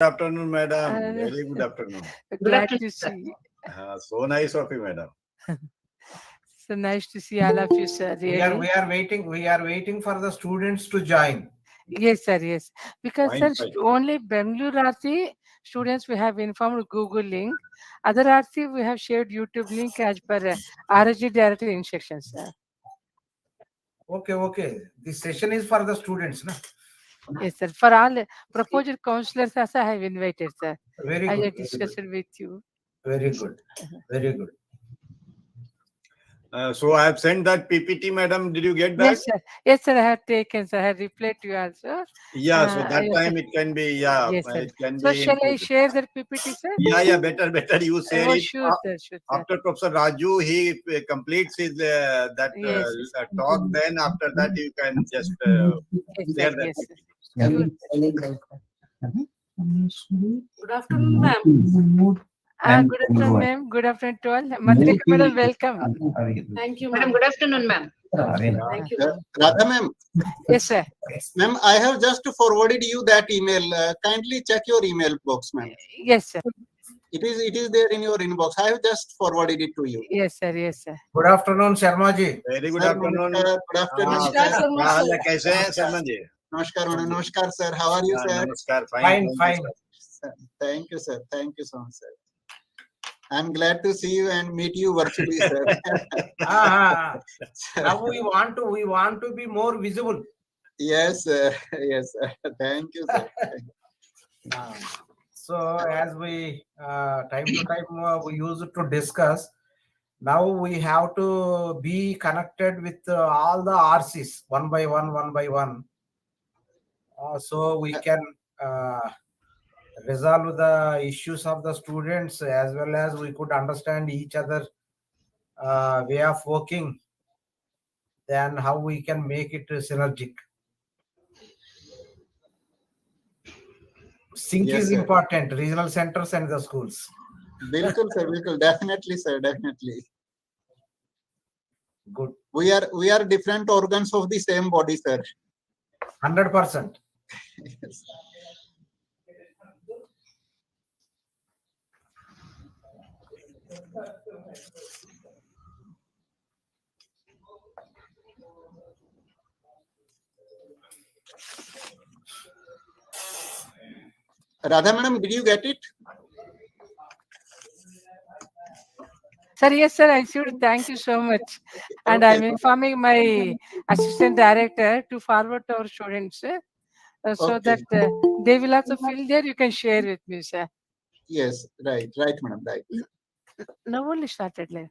Afternoon, madam. Uh, Very good afternoon. Glad to see. So nice of you, madam. So nice to see all of you, sir. Really. We are waiting for the students to join. Yes, sir. Yes, because Fine, sir, fine. only Bangalore RC students we have informed Google link. Other RC we have shared YouTube link as per RSG director instructions, sir. Okay. This session is for the students, na? Yes, sir. For all proposed counselors, also I have invited, sir. Very I good. have discussed with you. Very good. Very good. So I have sent that PPT, madam. Did you get that? Yes, sir. Yes, sir. I have taken, sir. I have replied to you also. Yeah. So that Yes, sir. time it can be, yeah, Yes, sir. it can So be shall I included. share that PPT, sir? Yeah. Better you share Oh, it. sure, sir. Sure, sir. After Professor Raju, he completes his that Yes, yes. talk. Then after that, you can just Yes, sir. share that Yes, sir. PPT. Sure. Good afternoon, ma'am. Good afternoon, ma'am. Good afternoon to all. Madhurika madam, welcome. Thank you, Madam, ma'am. good afternoon, ma'am. Thank you, ma'am. Radha ma'am, Yes, sir. ma'am, I have just forwarded you that email. Kindly check your email box, ma'am. Yes, sir. It is there in your inbox. I have just forwarded it to you. Yes, sir. Yes, sir. Good afternoon, Sharma ji. Very good Sir, afternoon. namaskar. Good afternoon, Namaskar, sir. sir. क्या हाल है कैसे हैं Sharma ji? Namaskar, madam. Namaskar, sir. How are you, sir? नमस्कार. Fine, fine. Sir, thank you, sir. Thank you so much, sir. I'm glad to see you and meet you virtually, sir. Now we want to be more visible. Yes, sir. Yes, sir. Thank you, sir. So as we time to time we used to discuss, now we have to be connected with all the RCs one by one. So we can resolve the issues of the students as well as we could understand each other way of working. Then how we can make it synergic. Sync Yes, is sir. important. Regional centers and the schools. Bilkul, sir. Bilkul. Definitely, sir. Definitely. Good. We are different organs of the same body, sir. 100%. Yes. Radha madam, did you get it? Sir, yes, sir. I should thank you so much. And I'm Okay. informing my assistant director to forward to our students so Okay. that they will also fill there. You can share with me, sir. Yes, right, madam, right. Now only started live.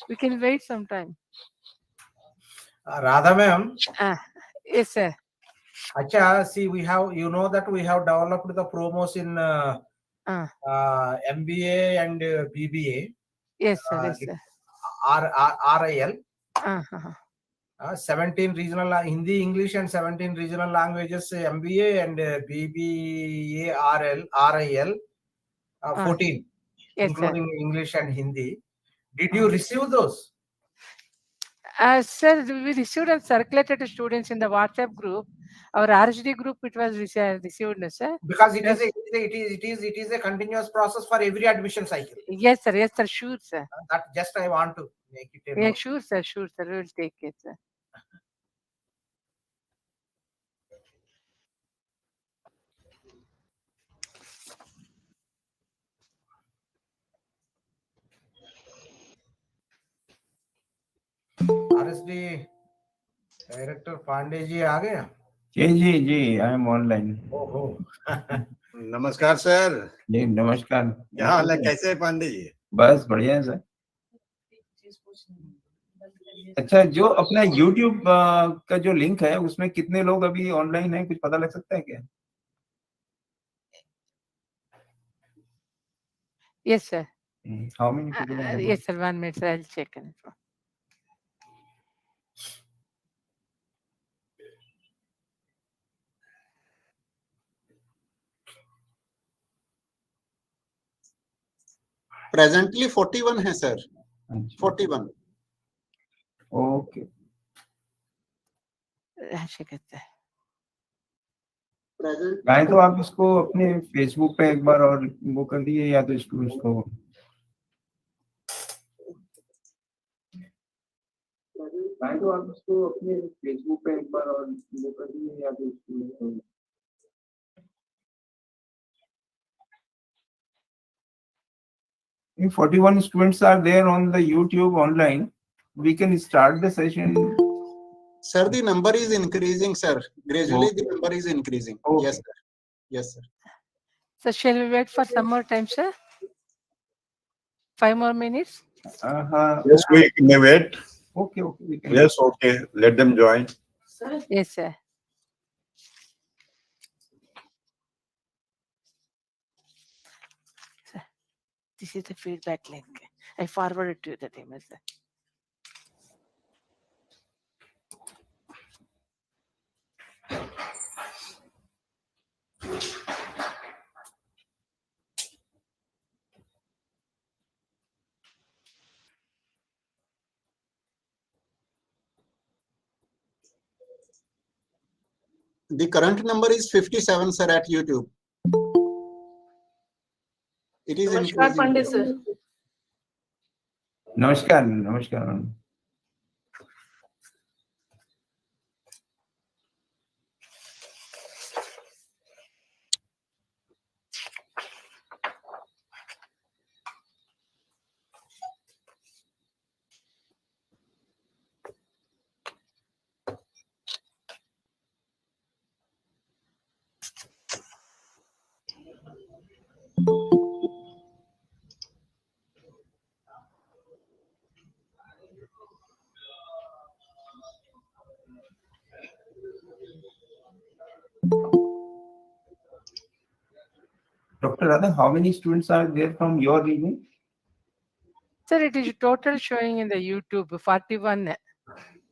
We can wait some time. Radha ma'am, Yes, sir. Acha, see, we have, you know that we have developed the promos in MBA and BBA. Yes, sir. Yes, sir. RIL. 17 regional Hindi, English, and 17 regional languages MBA and BBARIL, 14, Yes, sir. including English and Hindi. Did you receive those? Sir, we received and circulated to students in the WhatsApp group. Our RHD group, it was received, no, sir. Because it Yes. is a continuous process for every admission cycle. Yes, sir. Yes, sir. Sure, sir. That just I want to make it a Yeah, note. sure, sir. Sure, sir. We will take it, sir. RSD director Pandey ji आ गए? जी I am online. ओहो नमस्कार sir. जी नमस्कार। क्या हाल है कैसे है पांडे जी? बस बढ़िया है सर। अच्छा, जो अपना YouTube का जो लिंक है उसमें कितने लोग अभी ऑनलाइन हैं, कुछ पता लग सकता है क्या? Yes, sir. How many people are Yes, sir. 1 minute, sir. I'll check it. Presently 41 है sir. 41. Okay. I'll check it, sir. चाहे तो आप इसको अपने फेसबुक पे एक बार और वो कर दिए, या तो स्टूडेंट्स को चाहे तो आप इसको अपने फेसबुक पे एक बार और वो कर दिए, या तो स्टूडेंट्स को if 41 students are there on the YouTube online, we can start the session. Sir, the number is increasing, sir. Gradually, the Okay. number is increasing. Okay. Yes, sir. Yes, sir. So shall we wait for some more time, sir? 5 more minutes? Yes, we may wait. Okay, we can. Yes, okay. Let them join. Yes, sir. Sir, this is the feedback link. I forwarded to the email, sir. The current number is 57, sir, at YouTube. It is Namaskar, increasing. Pandit sir. Namaskar. Dr. Radha, how many students are there from your region? Sir, it is total showing in the YouTube 41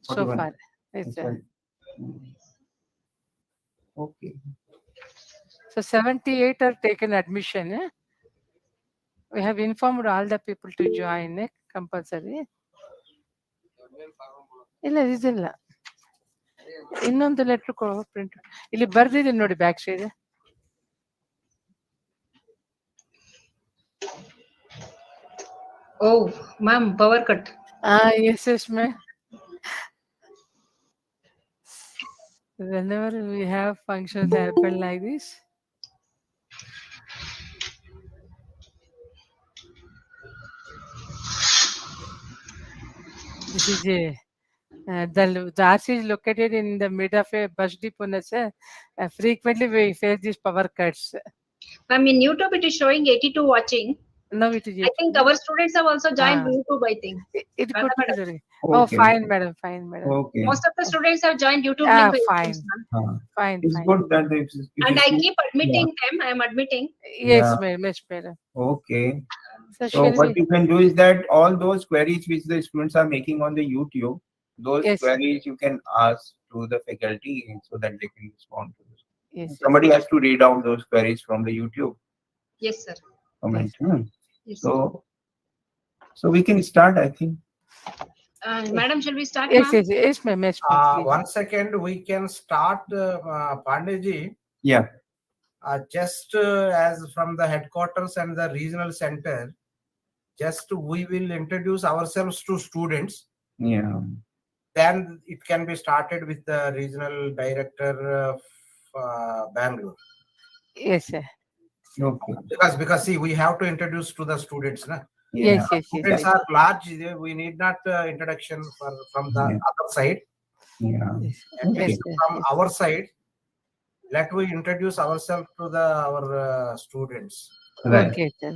so 41. far. Yes, sir. Okay. So 78 are taken admission. We have informed all the people to join compulsory. ಇಲ್ಲ ಇದಿಲ್ಲ ಇನ್ನೊಂದು letter print ಇಲ್ಲಿ ಬರ್ದಿದೆ ನೋಡಿ back side. Oh, ma'am, power cut. Yes, ma'am. Whenever we have functions that happen like this, this is the RC is located in the mid of a bus depot. Frequently we face these power cuts. Ma'am, in YouTube it is showing 82 watching. Now it is. I think our students have also joined YouTube, I think. It could be. Okay. Oh, fine, madam. Okay. Most of the students have joined YouTube Ah, link by fine. themselves, ma'am. Fine. It's good that if And you I see- keep admitting them. I am admitting. Yes, Yeah. madam. Okay. So So what you can do is that all those queries which the students are making on the YouTube, those Yes. queries you can ask to the faculty so that they can respond to this. Yes. Somebody has to read out those queries from the YouTube Yes, sir. comment. Yes. So we can start, I think. Madam, shall we start, Yes, ma'am? yes, ma'am. Yes, ma'am. 1 second, we can start, Pandeyji. Yeah. Just as from the headquarters and the regional center, just we will introduce ourselves to students. Yeah. Then it can be started with the regional director of Bangalore. Yes, sir. Okay. Because see, we have to introduce to the students. Na? Yes. Students are large. We need not introduction from the other side. Yeah. And Yes, from our side, let we introduce ourselves to our students. Right. Okay, sir.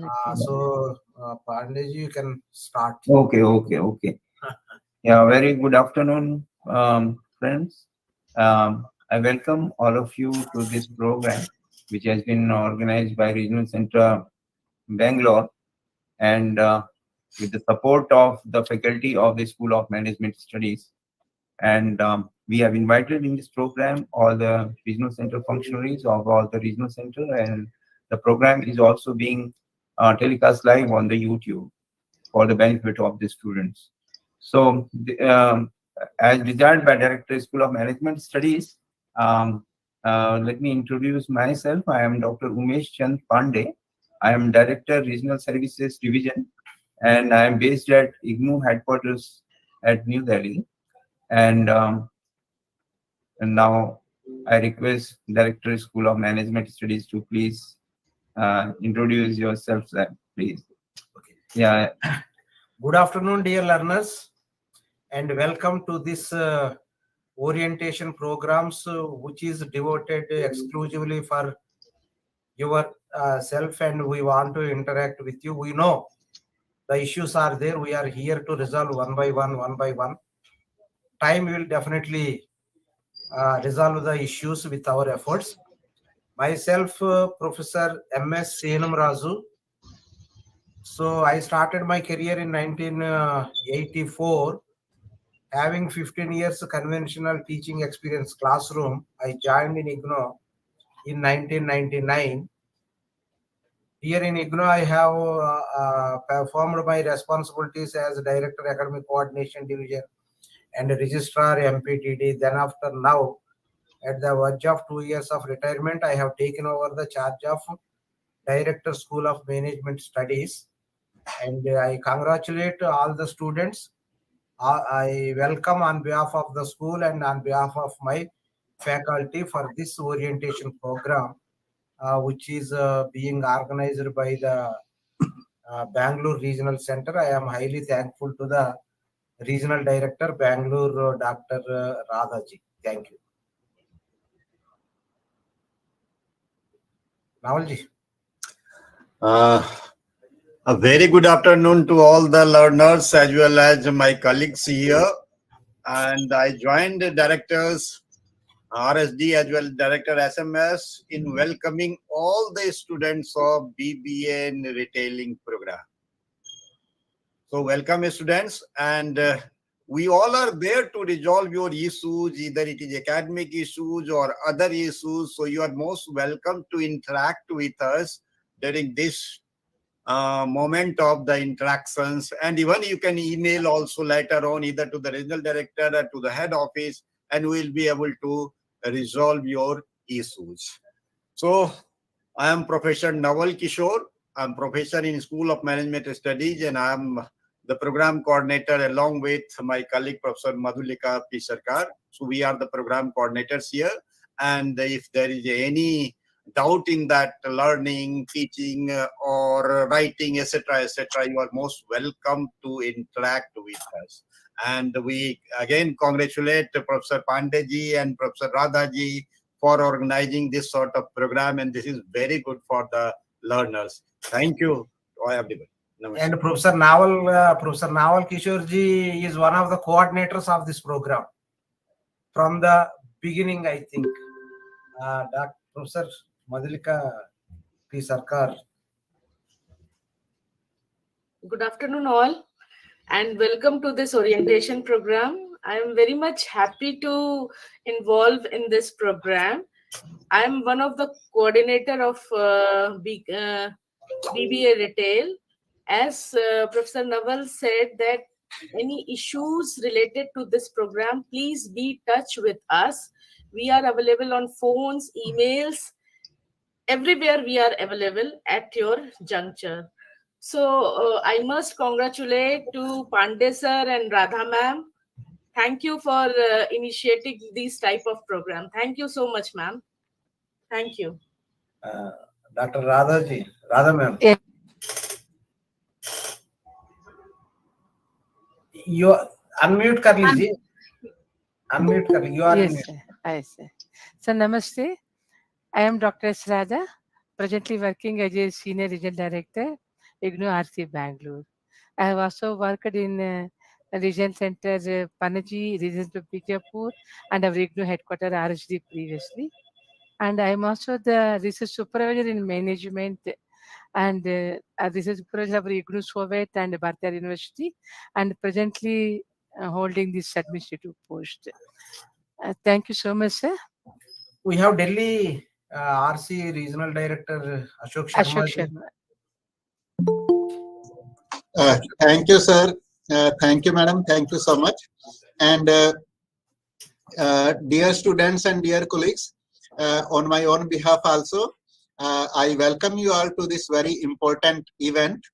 So, Pandeyji, you can start. Okay. Yeah, very good afternoon, friends. I welcome all of you to this program, which has been organized by Regional Center Bangalore, and with the support of the faculty of the School of Management Studies. And we have invited in this program all the regional center functionaries of all the regional center, and the program is also being telecast live on the YouTube for the benefit of the students. So, as desired by Director School of Management Studies, Let me introduce myself. I am Dr. Umesh Chand Pandey. I am Director, Regional Services Division, and I am based at IGNOU headquarters at New Delhi. And now I request Director, School of Management Studies to please introduce yourself, sir, please. Yeah. Good afternoon, dear learners, and welcome to this orientation programs, which is devoted exclusively for your self, and we want to interact with you. We know the issues are there. We are here to resolve one by one. Time will definitely resolve the issues with our efforts. Myself, Professor M.S. Senam Razu. So I started my career in 1984. Having 15 years conventional teaching experience classroom, I joined in IGNOU in 1999. Here in IGNOU, I have performed my responsibilities as Director Academic Coordination Division and Registrar MPTD. Then after now, at the verge of 2 years of retirement, I have taken over the charge of Director School of Management Studies. And I congratulate all the students. I welcome on behalf of the school and on behalf of my faculty for this orientation program, which is being organized by the Bangalore Regional Center. I am highly thankful to the Regional Director, Bangalore, Dr. Radhaji. Thank you. Navalji. A very good afternoon to all the learners as well as my colleagues here. And I joined the directors RSD as well as Director SMS in welcoming all the students of BBA in Retailing program. So welcome students, and we all are there to resolve your issues, either it is academic issues or other issues. So you are most welcome to interact with us during this moment of the interactions, and even you can email also later on either to the regional director or to the head office, and we will be able to resolve your issues. So I am Professor Naval Kishore. I'm professor in School of Management Studies, and I am the program coordinator along with my colleague Professor Madhulika P. Sarkar. So we are the program coordinators here, and if there is any doubt in that learning, teaching, or writing, etc., you are most welcome to interact with us. And we again congratulate Professor Pandeyji and Professor Radhaji for organizing this sort of program, and this is very good for the learners. Thank you to everybody. Namaste. And Professor Naval Kishorji is one of the coordinators of this program from the beginning, I think. Dr. Professor Madhulika P. Sarkar. Good afternoon, all, and welcome to this orientation program. I am very much happy to involve in this program. I am one of the coordinator of BBA Retail. As Professor Naval said that any issues related to this program, please be in touch with us. We are available on phones, emails, everywhere we are available at your juncture. So I must congratulate to Pandey sir and Radha ma'am. Thank you for initiating this type of program. Thank you so much, ma'am. Thank you. Dr. Radhaji, Radha ma'am. Yes. You unmute kar lijiye. Unmute kar lijiye. You are Yes, unmute. sir. Yes, sir. So, namaste. I am Dr. S. Radha, presently working as a Senior Regional Director, IGNOU RC Bangalore. I have also worked in Regional Center Panaji, Region to Bijapur, and our IGNOU headquarters RHD previously. And I am also the research supervisor in management and research supervisor of IGNOU Soviet and Bharatiya University, and presently holding this administrative post. Thank you so much, sir. We have Delhi RC Regional Director Ashok Sharma. Ashok Sharma. Thank you, sir. Thank you, madam. Thank you so much. And dear students and dear colleagues, on my own behalf also, I welcome you all to this very important event.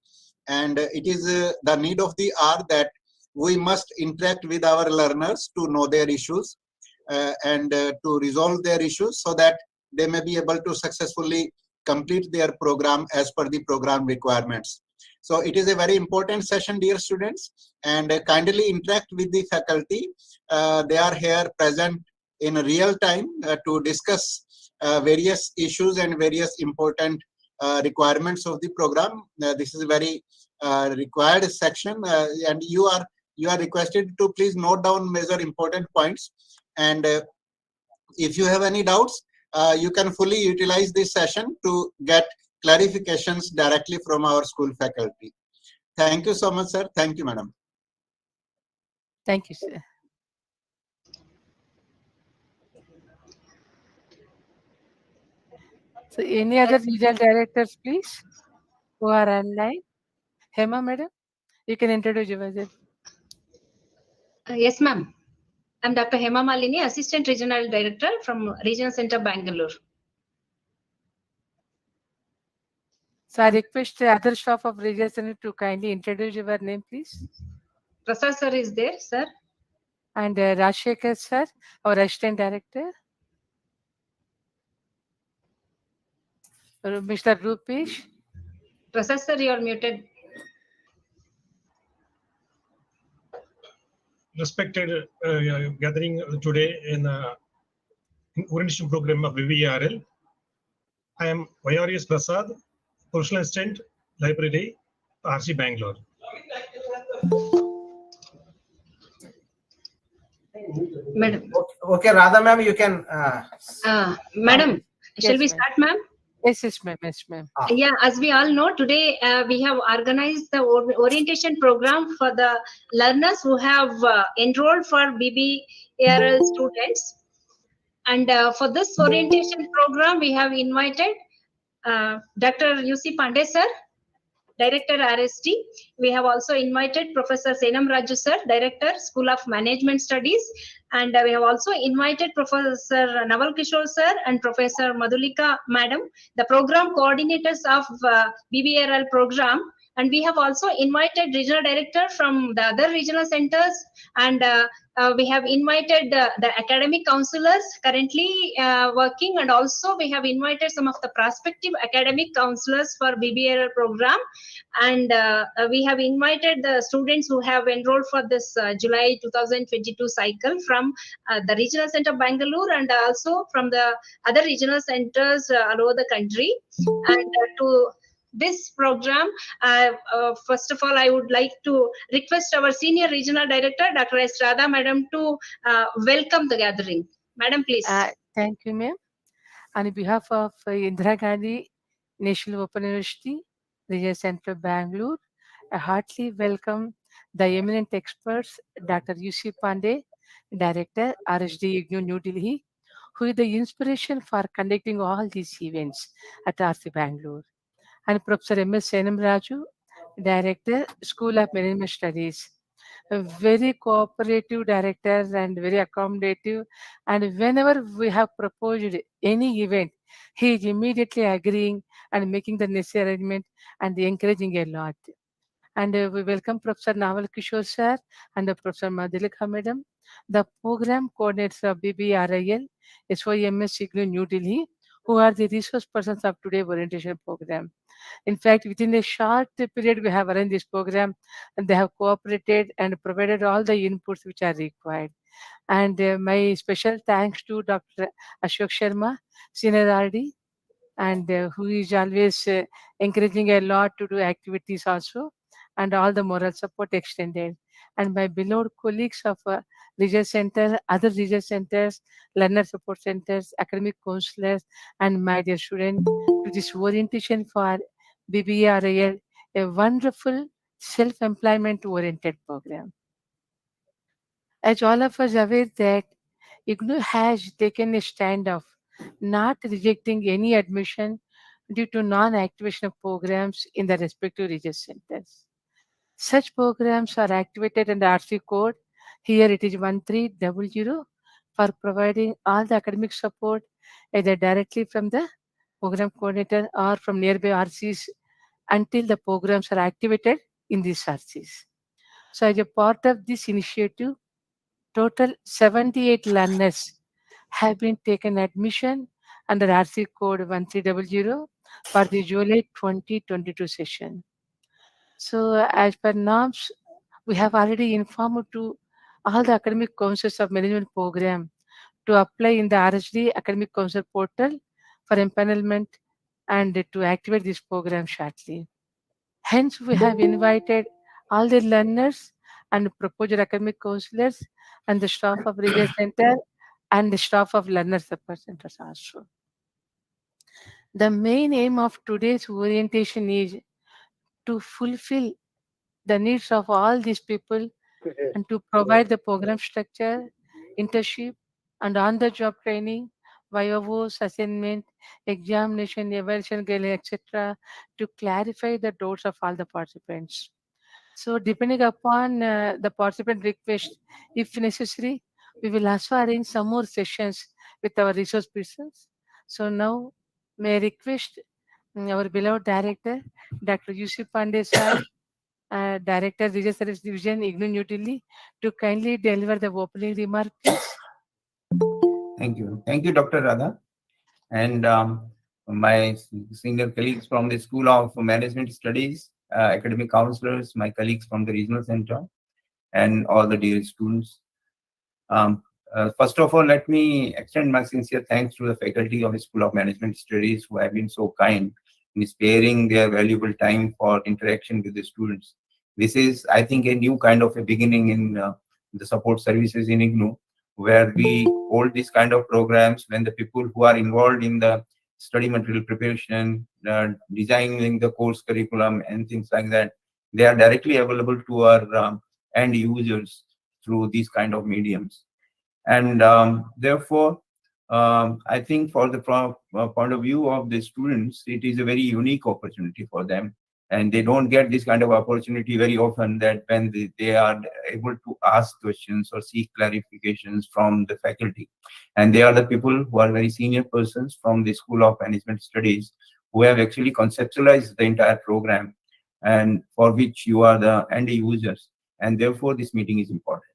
And it is the need of the hour that we must interact with our learners to know their issues and to resolve their issues so that they may be able to successfully complete their program as per the program requirements. So it is a very important session, dear students, and kindly interact with the faculty. They are here present in real time to discuss various issues and various important requirements of the program. This is a very required section, and you are requested to please note down major important points. And if you have any doubts, you can fully utilize this session to get clarifications directly from our school faculty. Thank you so much, sir. Thank you, madam. Thank you, sir. So any other regional directors, please, who are online? Hema, madam, you can introduce yourself. Yes, ma'am. I'm Dr. Hema Malini, Assistant Regional Director from Regional Center, Bangalore. So I request the other staff of regional center to kindly introduce your name, please. Prasad sir is there, sir. And Rajshekhar sir, our assistant director. Mr. Rupesh. Prasad sir, you are muted. Respected gathering today in orientation program of BBARIL. I am Vayarius Prasad, Professional Assistant, Library, RC Bangalore. Madam. Okay, Radha ma'am, you can. Madam, shall Yes, we ma'am. start, ma'am? Yes, ma'am. Yes, ma'am. Yeah, as we all know, today we have organized the orientation program for the learners who have enrolled for BBARL students. And for this orientation program, we have invited Dr. UC Pandey sir, Director RST. We have also invited Professor Senam Raju sir, Director School of Management Studies. And we have also invited Professor Naval Kishore sir and Professor Madhulika madam, the program coordinators of BBRL program. And we have also invited regional director from the other regional centers, and we have invited the academic counselors currently working, and also we have invited some of the prospective academic counselors for BBRL program. And we have invited the students who have enrolled for this July 2022 cycle from the regional center Bangalore, and also from the other regional centers all over the country. And to this program, first of all, I would like to request our senior regional director, Dr. S. Radha madam, to welcome the gathering. Madam, please. Thank you, ma'am. On behalf of Indira Gandhi National Open University, Regional Center Bangalore, I heartily welcome the eminent experts, Dr. UC Pandey, Director, RSD IGNOU New Delhi, who is the inspiration for conducting all these events at RC Bangalore, and Professor M.S. Senam Raju, Director, School of Management Studies. A very cooperative director and very accommodative. And whenever we have proposed any event, he is immediately agreeing and making the necessary arrangement and encouraging a lot. And we welcome Professor Naval Kishore sir and Professor Madhulika madam, the program coordinators of BBRIL, SYMS Siglu New Delhi, who are the resource persons of today's orientation program. In fact, within a short period, we have arranged this program, and they have cooperated and provided all the inputs which are required. And my special thanks to Dr. Ashok Sharma, Senior RD, and who is always encouraging a lot to do activities also, and all the moral support extended. And my beloved colleagues of Regional Center, other Regional Centers, Learner Support Centers, academic counselors, and my dear students, to this orientation for BBRIL, a wonderful self-employment oriented program. As all of us are aware that IGNOU has taken a stand of not rejecting any admission due to non-activation of programs in the respective regional centers. Such programs are activated under RC code. Here it is 1300 for providing all the academic support either directly from the program coordinator or from nearby RCs until the programs are activated in these RCs. So, as a part of this initiative, total 78 learners have been taken admission under RC code 1300 for the July 2022 session. So, as per norms, we have already informed to all the academic councils of management program to apply in the RSD Academic Council portal for empanelment and to activate this program shortly. Hence, we have invited all the learners and proposed academic counselors and the staff of Regional Center and the staff of learner support centers also. The main aim of today's orientation is to fulfill the needs of all these people and to provide the program structure, internship, and on-the-job training, VIOs, assignment, examination, evaluation, etc., to clarify the doubts of all the participants. So, depending upon the participant request, if necessary, we will also arrange some more sessions with our resource persons. So, now may I request our beloved director, Dr. Yusuf Pandey sir, Director, Regional Service Division, IGNOU New Delhi, to kindly deliver the opening remark, please. Thank you. Thank you, Dr. Radha. And my senior colleagues from the School of Management Studies, academic counselors, my colleagues from the Regional Center, and all the dear students. First of all, let me extend my sincere thanks to the faculty of the School of Management Studies who have been so kind in sparing their valuable time for interaction with the students. This is, I think, a new kind of a beginning in the support services in IGNOU, where we hold these kind of programs when the people who are involved in the study material preparation, designing the course curriculum and things like that, they are directly available to our end users through these kind of mediums. And therefore, I think for the point of view of the students, it is a very unique opportunity for them. And they don't get this kind of opportunity very often, that when they are able to ask questions or seek clarifications from the faculty. And they are the people who are very senior persons from the School of Management Studies who have actually conceptualized the entire program, and for which you are the end users. And therefore, this meeting is important.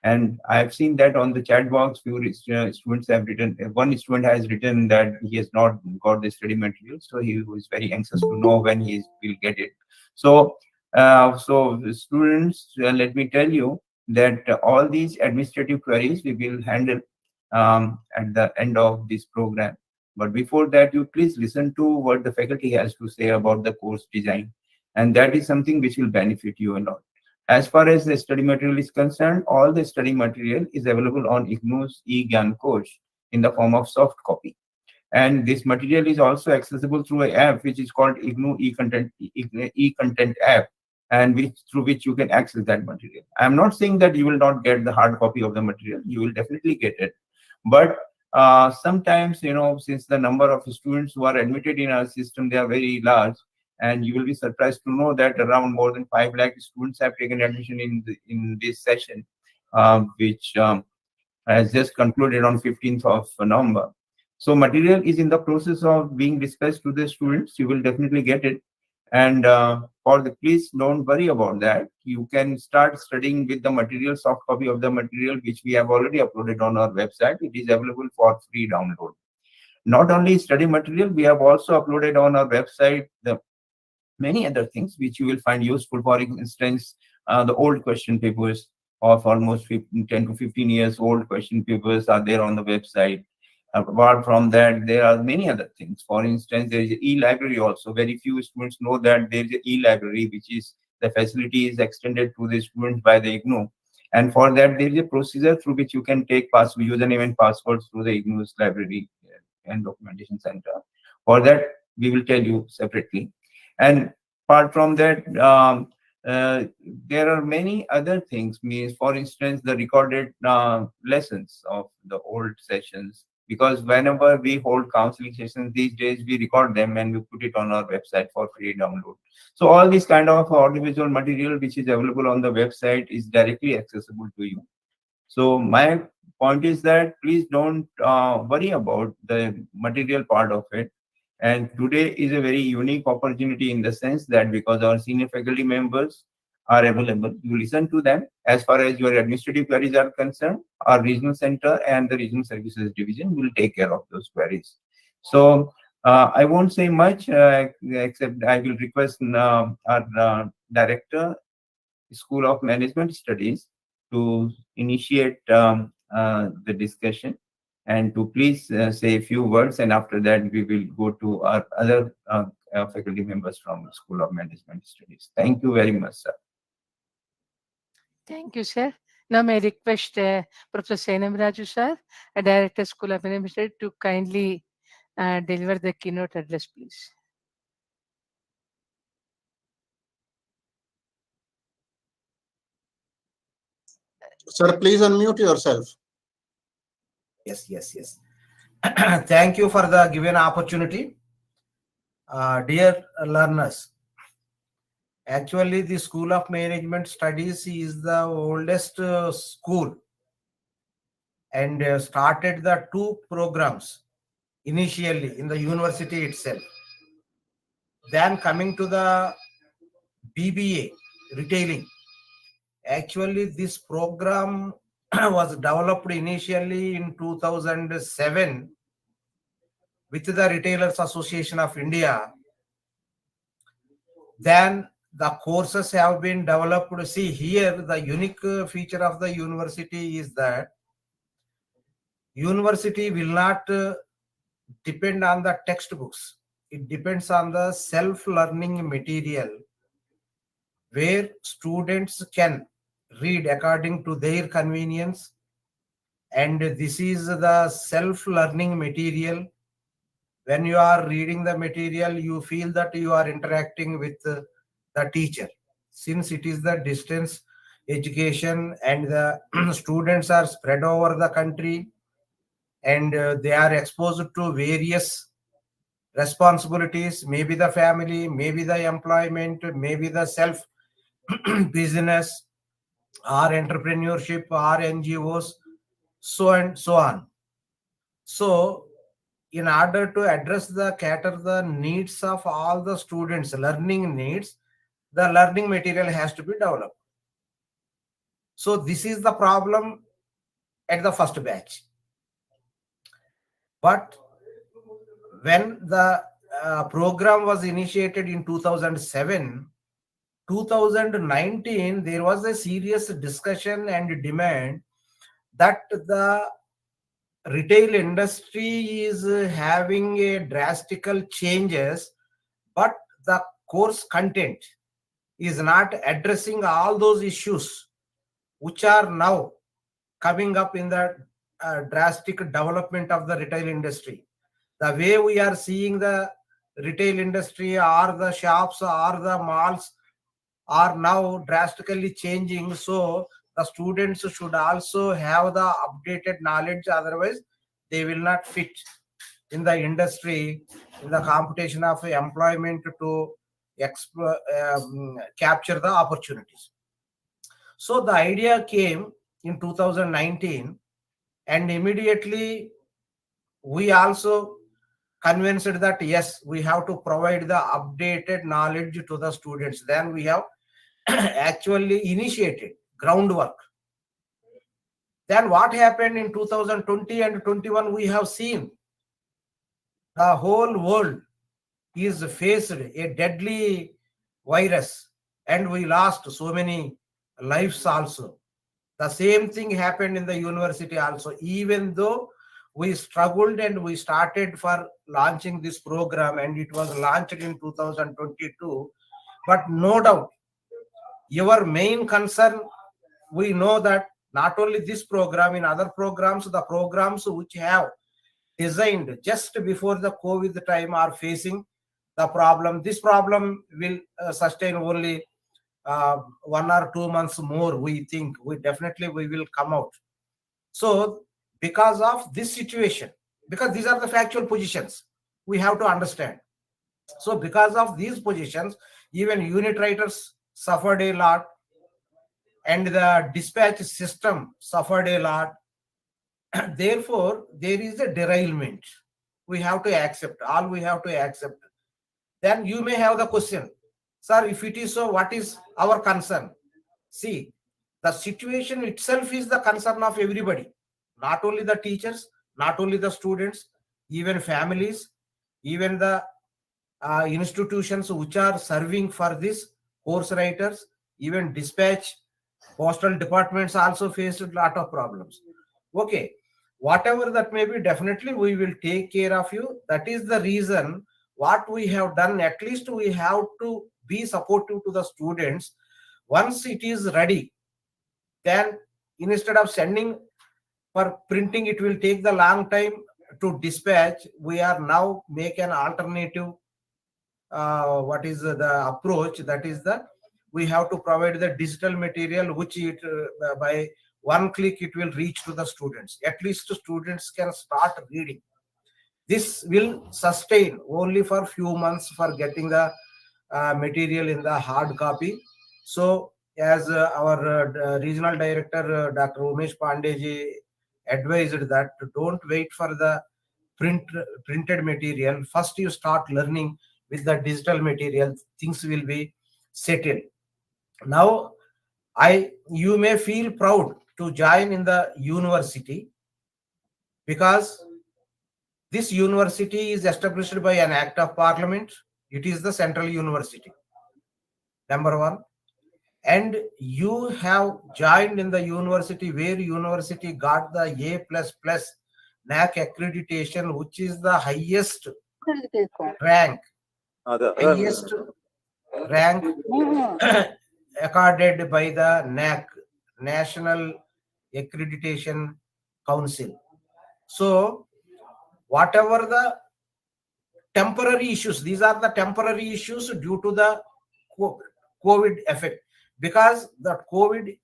And I've seen that on the chat box, few students have written, one student has written that he has not got the study material. So he was very anxious to know when he will get it. So, students, let me tell you that all these administrative queries we will handle at the end of this program. But before that, you please listen to what the faculty has to say about the course design. And that is something which will benefit you a lot. As far as the study material is concerned, all the study material is available on IGNOU's eGyan course in the form of soft copy. And this material is also accessible through an app which is called IGNOU eContent app, and through which you can access that material. I'm not saying that you will not get the hard copy of the material. You will definitely get it. But sometimes, since the number of students who are admitted in our system, they are very large. And you will be surprised to know that around more than 5 lakh students have taken admission in this session, which has just concluded on 15th of November. So material is in the process of being dispatched to the students. You will definitely get it. And please don't worry about that. You can start studying with the material, soft copy of the material, which we have already uploaded on our website. It is available for free download. Not only study material, we have also uploaded on our website the many other things which you will find useful. For instance, the old question papers of almost 10 to 15 years old question papers are there on the website. Apart from that, there are many other things. For instance, there is an e-library also. Very few students know that there is an e-library, which is the facility is extended to the students by the IGNOU. And for that, there is a procedure through which you can take username and passwords through the IGNOU's library and documentation center. For that, we will tell you separately. And apart from that, there are many other things. Means, for instance, the recorded lessons of the old sessions. Because whenever we hold counseling sessions these days, we record them and we put it on our website for free download. So all this kind of audiovisual material which is available on the website is directly accessible to you. So my point is that please don't worry about the material part of it. And today is a very unique opportunity in the sense that because our senior faculty members are available, you listen to them. As far as your administrative queries are concerned, our regional center and the regional services division will take care of those queries. So I won't say much, except I will request our director, School of Management Studies, to initiate the discussion and to please say a few words, and after that we will go to our other faculty members from School of Management Studies. Thank you very much, sir. Thank you, sir. Now may I request Professor Senam Raju, sir, a Director, School of Management, to kindly deliver the keynote address, please. Sir, please unmute yourself. Yes. Thank you for the given opportunity. Dear learners, actually the School of Management Studies is the oldest school and started the 2 programs initially in the university itself. Then coming to the BBA, retailing. Actually, this program was developed initially in 2007 with the Retailers Association of India. Then the courses have been developed. See here, the unique feature of the university is that university will not depend on the textbooks. It depends on the self-learning material where students can read according to their convenience. And this is the self-learning material. When you are reading the material, you feel that you are interacting with the teacher. Since it is the distance education and the students are spread over the country and they are exposed to various responsibilities, maybe the family, maybe the employment, maybe the self business or entrepreneurship or NGOs, so and so on. So in order to address the cater the needs of all the students, learning needs, the learning material has to be developed. So this is the problem at the first batch. But when the program was initiated in 2007, 2019, there was a serious discussion and demand that the retail industry is having a drastical changes, but the course content is not addressing all those issues which are now coming up in the drastic development of the retail industry. The way we are seeing the retail industry or the shops or the malls are now drastically changing. So the students should also have the updated knowledge, otherwise they will not fit in the industry, in the competition of employment to capture the opportunities. So the idea came in 2019, and immediately we also convinced that yes, we have to provide the updated knowledge to the students. Then we have actually initiated groundwork. Then what happened in 2020 and 21, we have seen the whole world is faced a deadly virus and we lost so many lives also. The same thing happened in the university also. Even though we struggled and we started for launching this program and it was launched in 2022, but no doubt your main concern, we know that not only this program, in other programs, the programs which have designed just before the COVID time are facing the problem. This problem will sustain only 1 or 2 months more. We think we will come out. So because of this situation, because these are the factual positions, we have to understand. So because of these positions, even unit writers suffered a lot, and the dispatch system suffered a lot. Therefore, there is a derailment. We have to accept. All we have to accept. Then you may have the question, sir, if it is so, what is our concern? See, the situation itself is the concern of everybody, not only the teachers, not only the students, even families, even the institutions which are serving for this, course writers, even dispatch, postal departments also faced a lot of problems. Okay, whatever that may be, definitely we will take care of you. That is the reason what we have done. At least we have to be supportive to the students. Once it is ready, then instead of sending for printing, it will take the long time to dispatch. We are now make an alternative. What is the approach? That is the, we have to provide the digital material, which it by one click it will reach to the students. At least students can start reading. This will sustain only for few months for getting the material in the hard copy. So as our regional director Dr. Umesh Pandeji advised that don't wait for the printed material. First you start learning with the digital material, things will be settled. Now you may feel proud to join in the university, because this university is established by an act of parliament. It is the central university, number one. And you have joined in the university where university got the A++ NAC accreditation, which is the highest rank, highest rank accorded by the NAC, National Accreditation Council. So whatever the temporary issues, these are the temporary issues due to the COVID effect, because the COVID,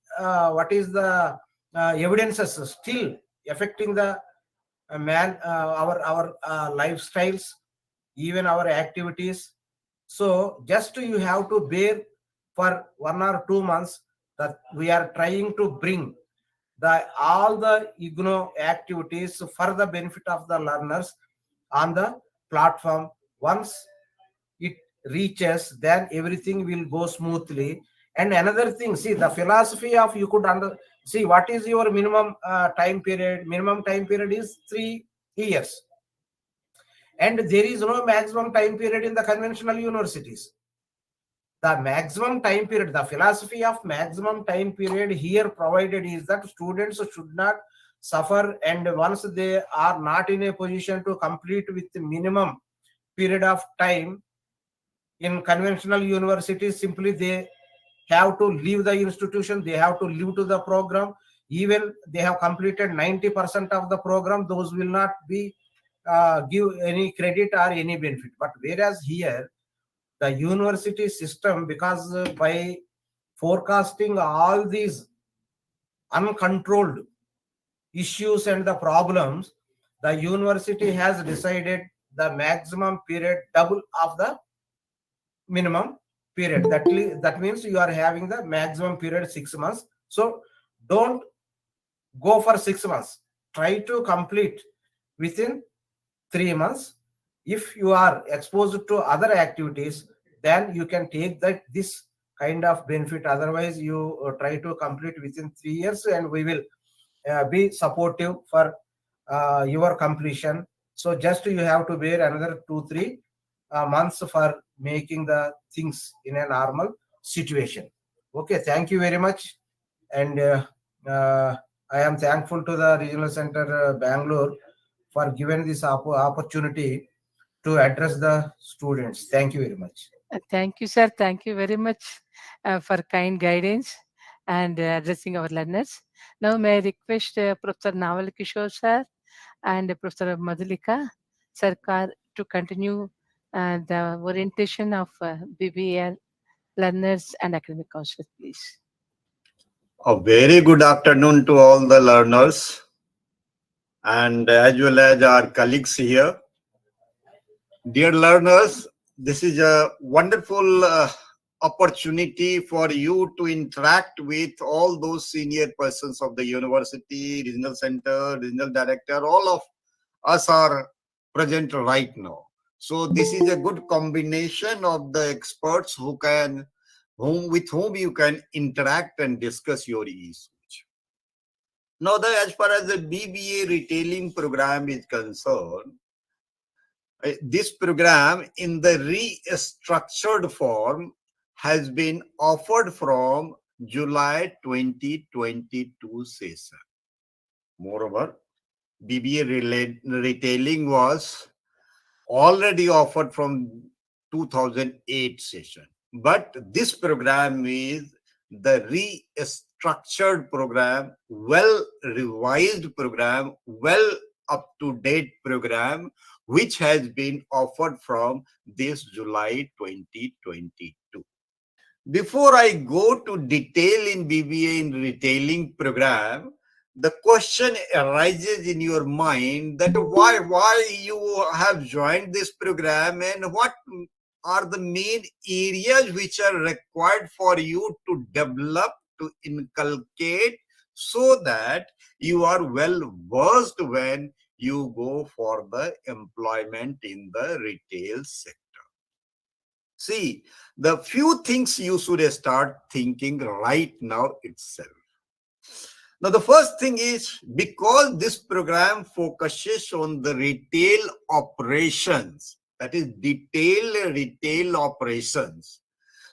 what is the evidences still affecting the our lifestyles, even our activities. So just you have to bear for 1 or 2 months, that we are trying to bring the all the IGNO activities for the benefit of the learners on the platform. Once it reaches, then everything will go smoothly. And another thing, see, the philosophy of, you could see what is your minimum time period. Minimum time period is 3 years, and there is no maximum time period in the conventional universities. The maximum time period, the philosophy of maximum time period here provided is that students should not suffer, and once they are not in a position to complete with the minimum period of time in conventional universities, simply they have to leave the institution, they have to leave to the program. Even they have completed 90% of the program, those will not be give any credit or any benefit. But whereas here, the university system, because by forecasting all these uncontrolled issues and the problems, the university has decided the maximum period double of the minimum period. That means you are having the maximum period 6 months. So don't go for 6 months, try to complete within 3 months. If you are exposed to other activities, then you can take this kind of benefit. Otherwise, you try to complete within 3 years, and we will be supportive for your completion. So just you have to bear another 2-3 months for making the things in a normal situation. Okay, thank you very much. And I am thankful to the Regional Center Bangalore for giving this opportunity to address the students. Thank you very much. Thank you, sir. Thank you very much for kind guidance and addressing our learners. Now, may I request Professor Naval Kishore, sir, and Professor Madhulika Sarkar to continue the orientation of BBARIL learners and academic counselors, please. A very good afternoon to all the learners, and as well as our colleagues here. Dear learners, this is a wonderful opportunity for you to interact with all those senior persons of the university, regional center, regional director. All of us are present right now. So this is a good combination of the experts with whom you can interact and discuss your issues. Now, as far as the BBA retailing program is concerned, this program in the restructured form has been offered from July 2022 session. Moreover, BBA retailing was already offered from 2008 session. But this program is the restructured program, well revised program, well up to date program, which has been offered from this July 2022. Before I go to detail in BBA in retailing program, the question arises in your mind that why you have joined this program and what are the main areas which are required for you to develop, to inculcate, so that you are well versed when you go for the employment in the retail sector. See, the few things you should start thinking right now itself. Now, the first thing is, because this program focuses on the retail operations, that is detailed retail operations.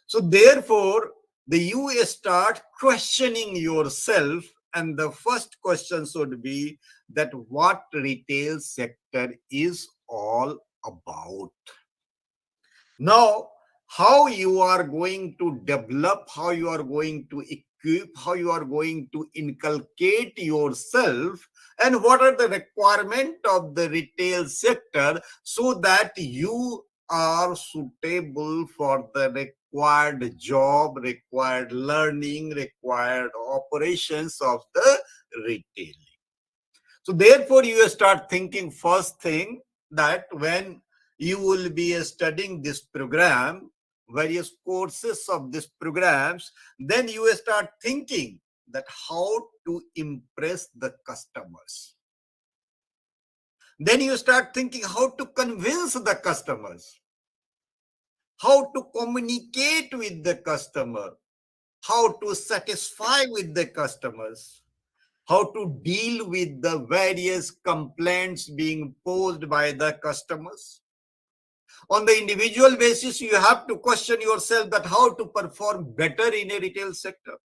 So therefore, you start questioning yourself, and the first question should be that what retail sector is all about. Now, how you are going to develop, how you are going to equip, how you are going to inculcate yourself, and what are the requirements of the retail sector so that you are suitable for the required job, required learning, required operations of the retailing. So therefore, you start thinking first thing that when you will be studying this program, various courses of these programs, then you start thinking that how to impress the customers. Then you start thinking how to convince the customers, how to communicate with the customer, how to satisfy with the customers, how to deal with the various complaints being posed by the customers. On the individual basis, you have to question yourself that how to perform better in a retail sector,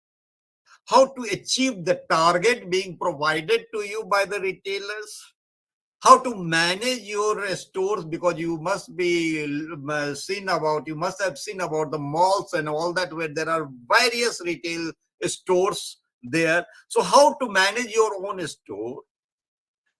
how to achieve the target being provided to you by the retailers, how to manage your stores, because you must have seen about the malls and all that, where there are various retail stores there. So how to manage your own store,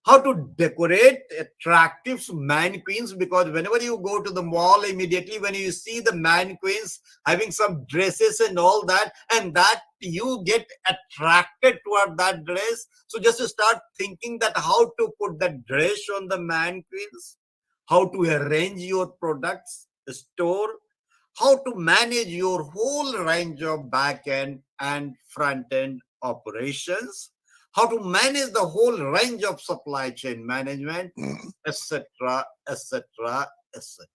how to decorate attractive mannequins, because whenever you go to the mall, immediately when you see the mannequins having some dresses and all that, and that you get attracted toward that dress. So just to start thinking that how to put that dress on the mannequins, how to arrange your products store, how to manage your whole range of back end and front end operations, how to manage the whole range of supply chain management, etc., etc., etc.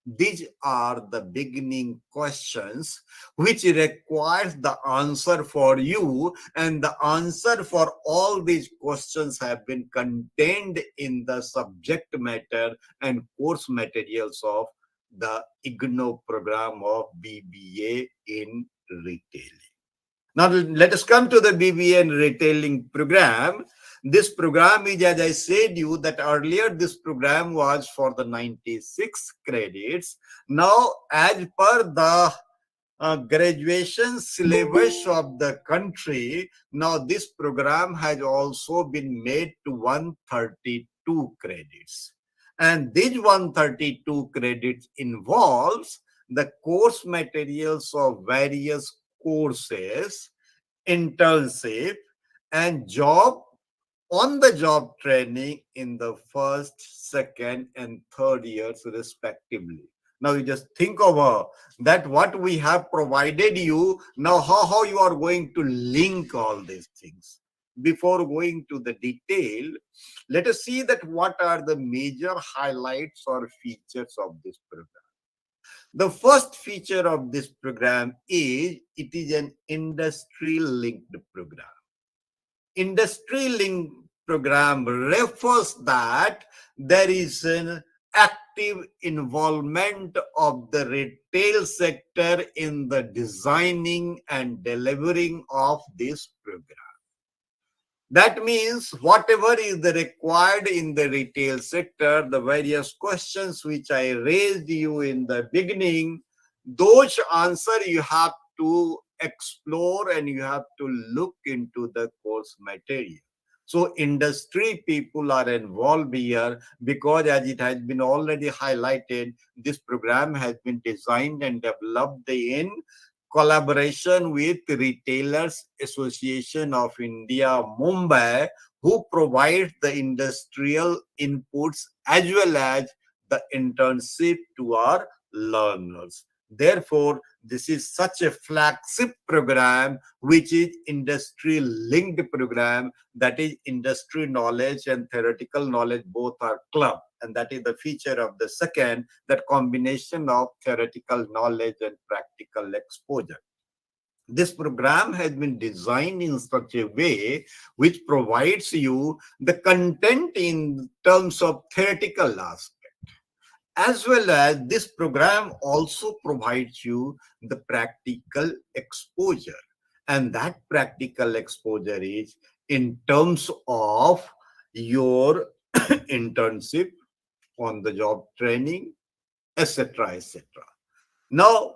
These are the beginning questions which requires the answer for you, and the answer for all these questions have been contained in the subject matter and course materials of the IGNO program of BBA in retailing. Now, let us come to the BBA and retailing program. This program is, as I said you, that earlier this program was for the 96 credits. Now, as per the graduation syllabus of the country, now this program has also been made to 132 credits. And these 132 credits involves the course materials of various courses, internship, and job on the job training in the first, second, and third years respectively. Now you just think over that what we have provided you. Now how you are going to link all these things. Before going to the detail, let us see that what are the major highlights or features of this program. The first feature of this program is it is an industry linked program. Industry linked program refers that there is an active involvement of the retail sector in the designing and delivering of this program. That means whatever is the required in the retail sector, the various questions which I raised you in the beginning, those answer you have to explore and you have to look into the course material. So industry people are involved here because, as it has been already highlighted, this program has been designed and developed in collaboration with Retailers Association of India, Mumbai, who provide the industrial inputs as well as the internship to our learners. Therefore, this is such a flagship program, which is industry linked program, that is industry knowledge and theoretical knowledge both are clubbed. And that is the feature of the second, that combination of theoretical knowledge and practical exposure. This program has been designed in such a way which provides you the content in terms of theoretical aspect, as well as this program also provides you the practical exposure. And that practical exposure is in terms of your internship, on the job training, etc., etc. Now,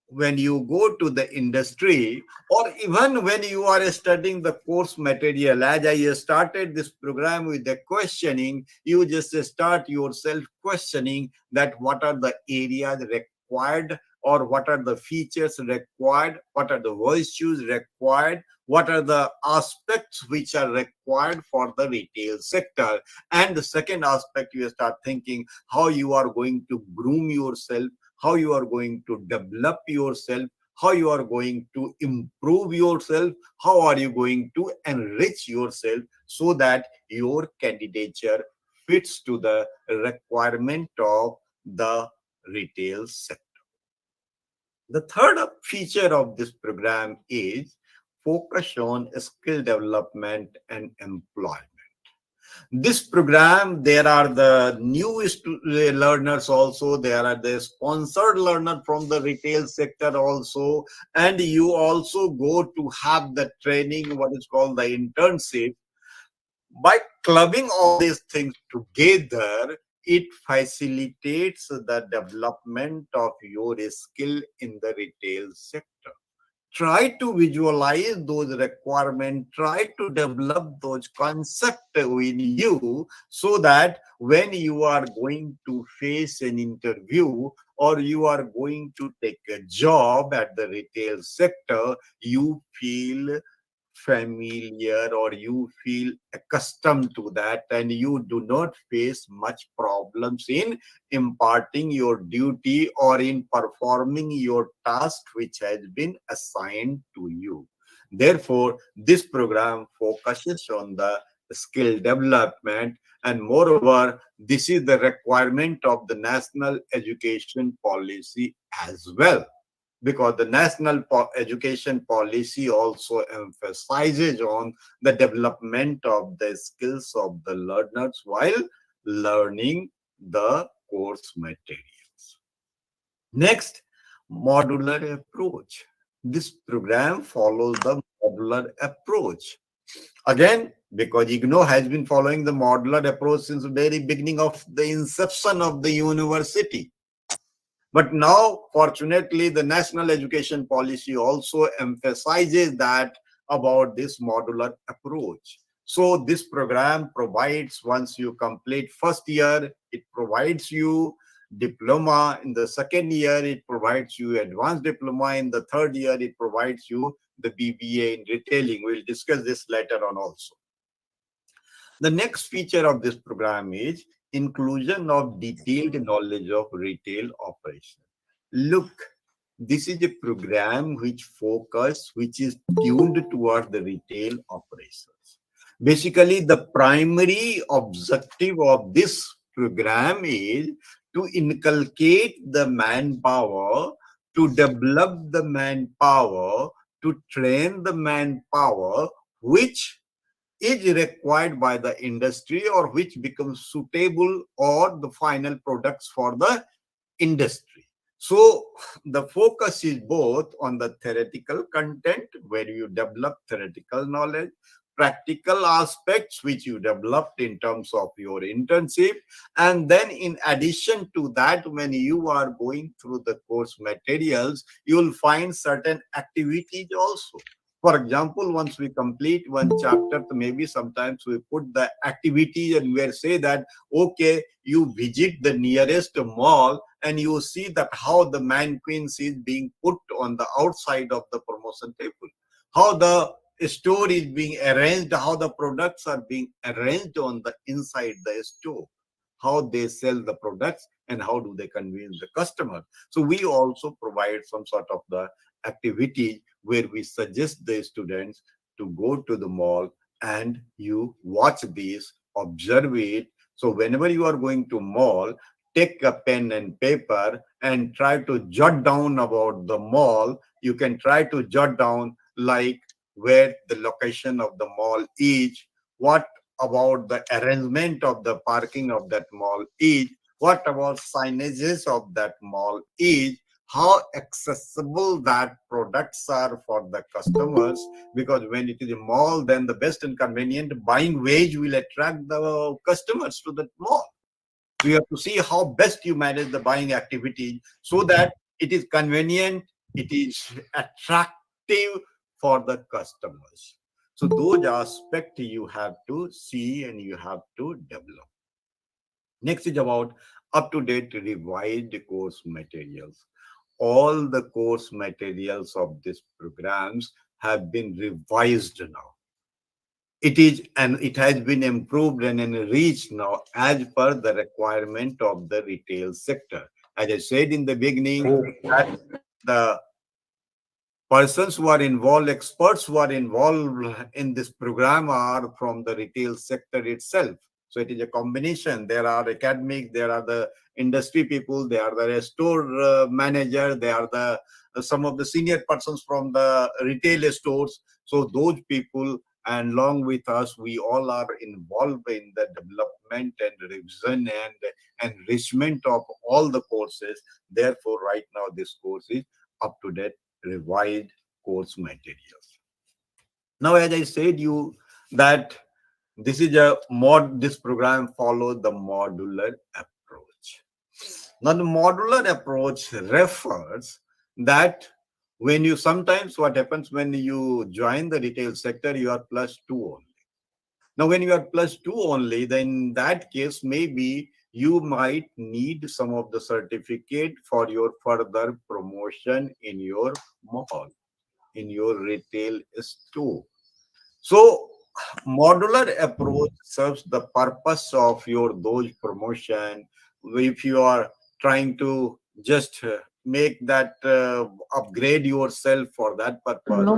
when you go to the industry, or even when you are studying the course material, as I started this program with the questioning, you just start yourself questioning that what are the areas required, or what are the features required, what are the virtues required, what are the aspects which are required for the retail sector. And the second aspect, you start thinking how you are going to groom yourself, how you are going to develop yourself, how you are going to improve yourself, how are you going to enrich yourself so that your candidature fits to the requirement of the retail sector. The third feature of this program is focus on skill development and employment. This program, there are the new learners also, there are the sponsored learner from the retail sector also, and you also go to have the training, what is called the internship. By clubbing all these things together, it facilitates the development of your skill in the retail sector. Try to visualize those requirements, try to develop those concepts in you, so that when you are going to face an interview or you are going to take a job at the retail sector, you feel familiar or you feel accustomed to that, and you do not face much problems in imparting your duty or in performing your task which has been assigned to you. Therefore, this program focuses on the skill development, and moreover, this is the requirement of the national education policy as well, because the national education policy also emphasizes on the development of the skills of the learners while learning the course materials. Next, modular approach. This program follows the modular approach. Again, because IGNOU has been following the modular approach since the very beginning of the inception of the university. But now, fortunately, the national education policy also emphasizes that about this modular approach. So this program provides, once you complete first year, it provides you diploma. In the second year, it provides you advanced diploma. In the third year, it provides you the BBA in retailing. We'll discuss this later on also. The next feature of this program is inclusion of detailed knowledge of retail operation. Look, this is a program which is tuned toward the retail operations. Basically, the primary objective of this program is to inculcate the manpower, to develop the manpower, to train the manpower, which is required by the industry or which becomes suitable or the final products for the industry. So the focus is both on the theoretical content where you develop theoretical knowledge, practical aspects which you developed in terms of your internship, and then in addition to that, when you are going through the course materials, you will find certain activities also. For example, once we complete one chapter, maybe sometimes we put the activity and we say that, okay, you visit the nearest mall and you see that how the mannequins is being put on the outside of the promotion table, how the store is being arranged, how the products are being arranged on the inside the store, how they sell the products and how do they convince the customer. So we also provide some sort of the activity where we suggest the students to go to the mall and you watch this, observe it. So whenever you are going to mall, take a pen and paper and try to jot down about the mall. You can try to jot down like where the location of the mall is, what about the arrangement of the parking of that mall is, what about signages of that mall is, how accessible that products are for the customers, because when it is a mall, then the best and convenient buying wage will attract the customers to the mall. So you have to see how best you manage the buying activity so that it is convenient, it is attractive for the customers. So those aspects you have to see and you have to develop. Next is about up-to-date revised course materials. All the course materials of these programs have been revised now. It is and it has been improved and enriched now as per the requirement of the retail sector. As I said in the beginning, that the persons who are involved, experts who are involved in this program are from the retail sector itself. So it is a combination. There are academics, there are the industry people, there are the store manager, there are the some of the senior persons from the retail stores. So those people and along with us, we all are involved in the development and revision and enrichment of all the courses. Therefore, right now this course is up to date revised course materials. Now, as I said you that this program follows the modular approach. Now, the modular approach refers that when you sometimes what happens when you join the retail sector, you are +2 only. Now, when you are +2 only, then in that case, maybe you might need some of the certificate for your further promotion in your mall, in your retail store. So, modular approach serves the purpose of your those promotion. If you are trying to just make that upgrade yourself for that purpose,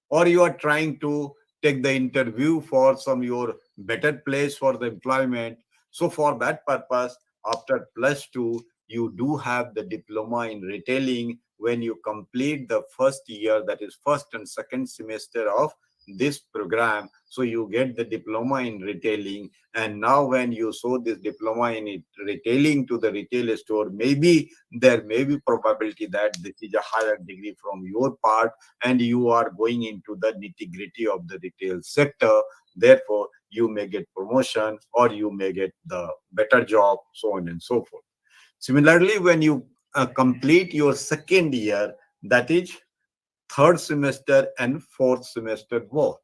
or you are trying to take the interview for some your better place for the employment. So for that purpose, after +2, you do have the diploma in retailing when you complete the first year, that is first and second semester of this program. So you get the diploma in retailing, and now when you show this diploma in retailing to the retail store, maybe there may be probability that this is a higher degree from your part and you are going into the nitty-gritty of the retail sector. Therefore, you may get promotion or you may get the better job, so on and so forth. Similarly, when you complete your second year, that is third semester and fourth semester both.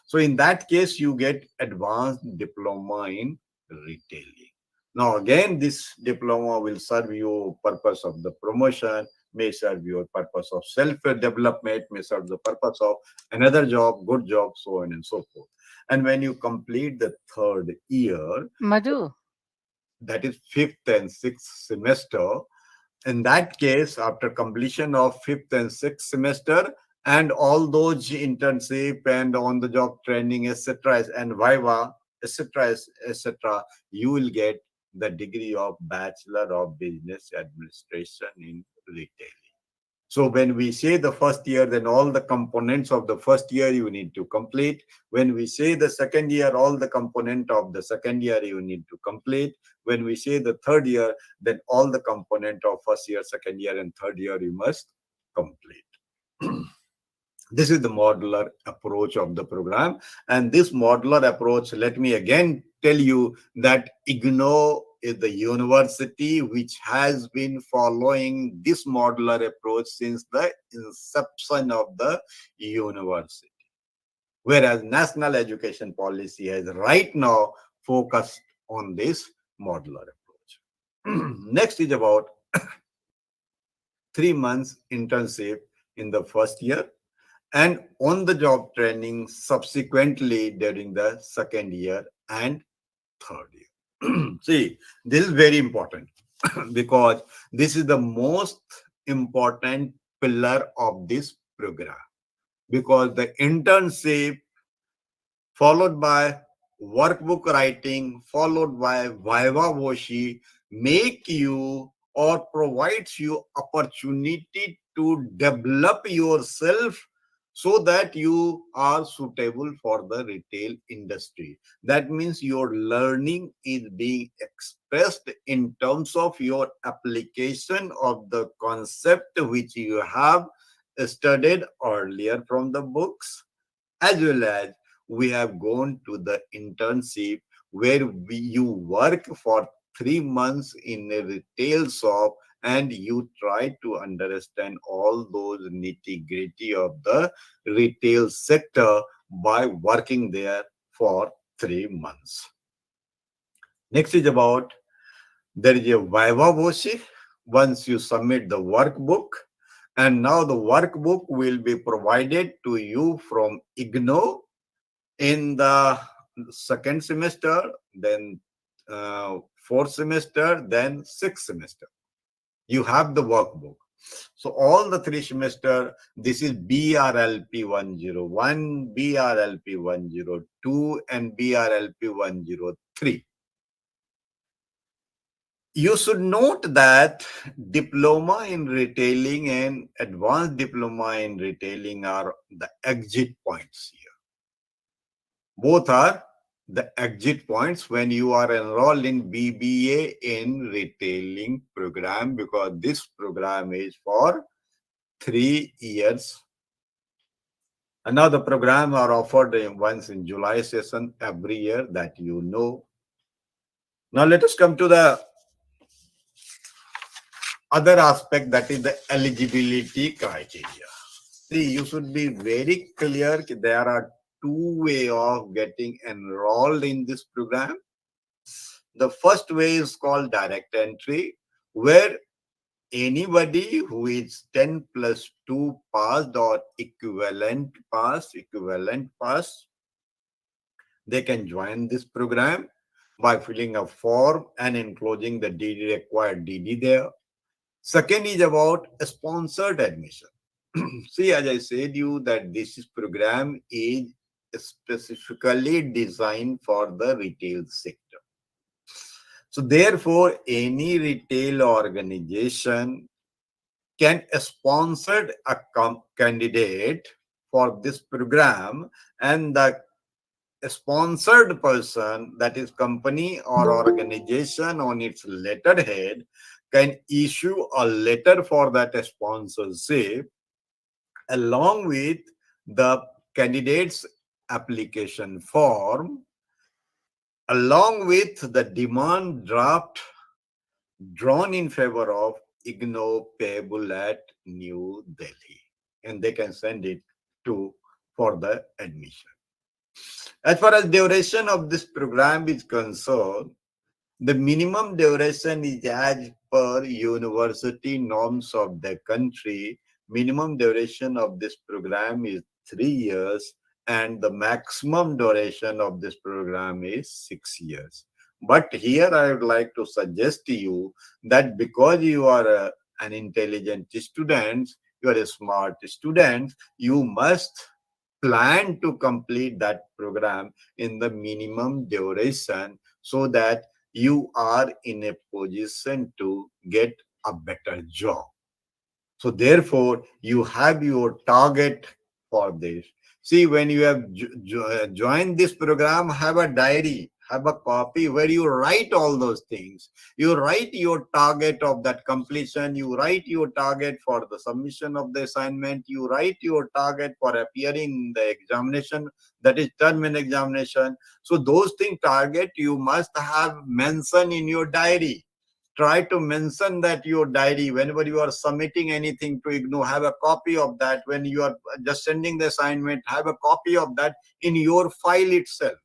So in that case, you get advanced diploma in retailing. Now again, this diploma will serve you purpose of the promotion, may serve your purpose of self-development, may serve the purpose of another job, good job, so on and so forth. And when you complete the third year, Madhu, that is fifth and sixth semester, in that case, after completion of fifth and sixth semester, and all those internship and on the job training, etc., and viva, etc., etc., you will get the degree of Bachelor of Business Administration in Retail. So when we say the first year, then all the components of the first year you need to complete. When we say the second year, all the component of the second year you need to complete. When we say the third year, then all the component of first year, second year, and third year you must complete. This is the modular approach of the program. And this modular approach, let me again tell you that IGNOU is the university which has been following this modular approach since the inception of the university. Whereas National Education Policy has right now focused on this modular approach. Next is about 3 months internship in the first year and on the job training subsequently during the second year and third year. See, this is very important because this is the most important pillar of this program, because the internship followed by workbook writing, followed by viva voce, make you or provides you opportunity to develop yourself so that you are suitable for the retail industry. That means your learning is being expressed in terms of your application of the concept which you have studied earlier from the books, as well as we have gone to the internship where you work for 3 months in a retail shop and you try to understand all those nitty gritty of the retail sector by working there for 3 months. Next is about, there is a viva voce once you submit the workbook, and now the workbook will be provided to you from IGNOU in the second semester, then fourth semester, then sixth semester. You have the workbook. So all the 3 semester, this is BRLP 101, BRLP 102, and BRLP 103. You should note that diploma in retailing and advanced diploma in retailing are the exit points here. Both are the exit points when you are enrolled in BBA in retailing program, because this program is for 3 years. And now the program are offered once in July session every year, that you know. Now let us come to the other aspect, that is the eligibility criteria. See, you should be very clear there are 2 ways of getting enrolled in this program. The first way is called direct entry, where anybody who is 10 plus 2 passed or equivalent pass, they can join this program by filling a form and enclosing the DD, required DD there. Second is about a sponsored admission. See, as I said you that this program is specifically designed for the retail sector. So therefore, any retail organization can sponsor a candidate for this program, and the sponsored person, that is company or organization on its letterhead, can issue a letter for that sponsorship along with the candidate's application form, along with the demand draft drawn in favor of IGNOU payable at New Delhi, and they can send it to for the admission. As far as duration of this program is concerned, the minimum duration is as per university norms of the country. Minimum duration of this program is 3 years, and the maximum duration of this program is 6 years. But here I would like to suggest to you that because you are an intelligent student, you are a smart student, you must plan to complete that program in the minimum duration so that you are in a position to get a better job. So therefore, you have your target for this. See, when you have joined this program, have a diary, have a copy where you write all those things. You write your target of that completion. You write your target for the submission of the assignment. You write your target for appearing in the examination, that is term and examination. So those things target you must have mentioned in your diary. Try to mention that your diary whenever you are submitting anything to IGNOU. Have a copy of that. When you are just sending the assignment, have a copy of that in your file itself,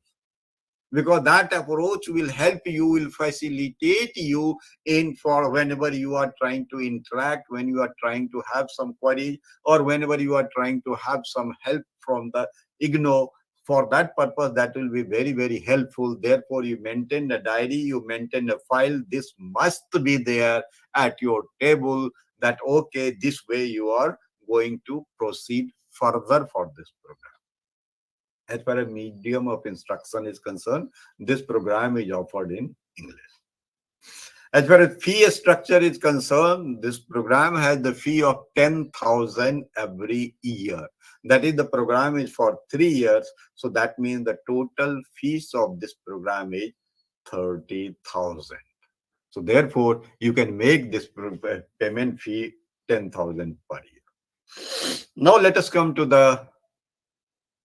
because that approach will help you, will facilitate you in for whenever you are trying to interact, when you are trying to have some query, or whenever you are trying to have some help from the IGNOU. For that purpose, that will be very, very helpful. Therefore, you maintain a diary, you maintain a file. This must be there at your table, that okay, this way you are going to proceed further for this program. As far as medium of instruction is concerned, this program is offered in English. As far as fee structure is concerned, this program has the fee of 10,000 every year. That is, the program is for 3 years. So that means the total fees of this program is 30,000. So therefore, you can make this payment fee 10,000 per year. Now let us come to the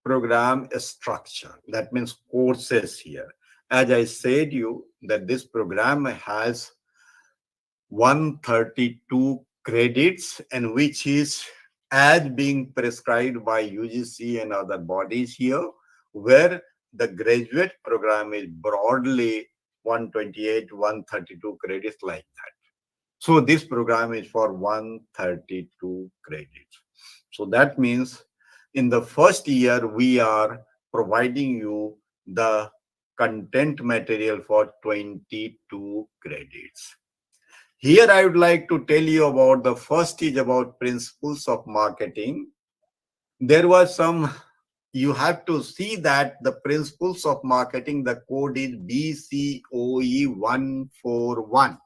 program structure. That means courses here. As I said you that this program has 132 credits, and which is as being prescribed by UGC and other bodies here, where the graduate program is broadly 128, 132 credits like that. So this program is for 132 credits. So that means in the first year, we are providing you the content material for 22 credits. Here, I would like to tell you about the first is about principles of marketing. There was some, you have to see that the principles of marketing, the code is BCOE 141.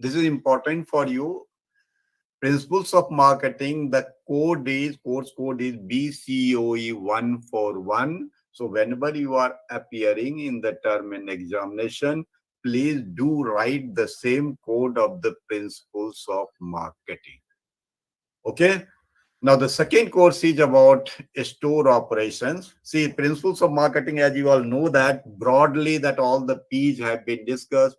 This is important for you. Principles of marketing, the course code is BCOE 141. So whenever you are appearing in the term and examination, please do write the same code of the principles of marketing. Okay. Now, the second course is about store operations. See, principles of marketing, as you all know that broadly that all the P's have been discussed,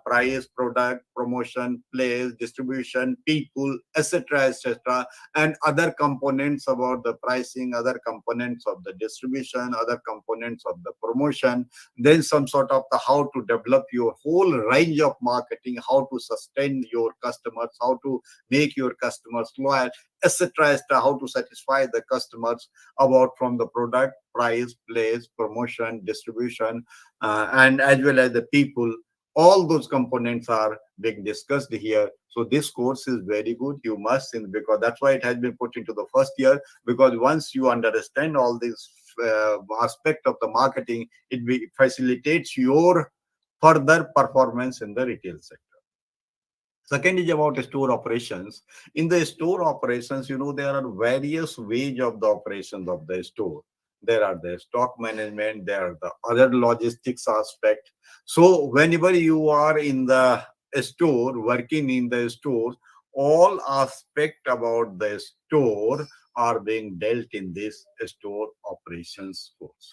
price, product, promotion, place, distribution, people, etc., etc., and other components about the pricing, other components of the distribution, other components of the promotion, then some sort of the how to develop your whole range of marketing, how to sustain your customers, how to make your customers loyal, etc., etc., how to satisfy the customers about from the product, price, place, promotion, distribution, and as well as the people. All those components are being discussed here. So this course is very good. You must, because that's why it has been put into the first year, because once you understand all this aspect of the marketing, it facilitates your further performance in the retail sector. Second is about store operations. In the store operations, you know, there are various ways of the operations of the store. There are the stock management, there are the other logistics aspect. So whenever you are in the store, working in the store, all aspect about the store are being dealt in this store operations course.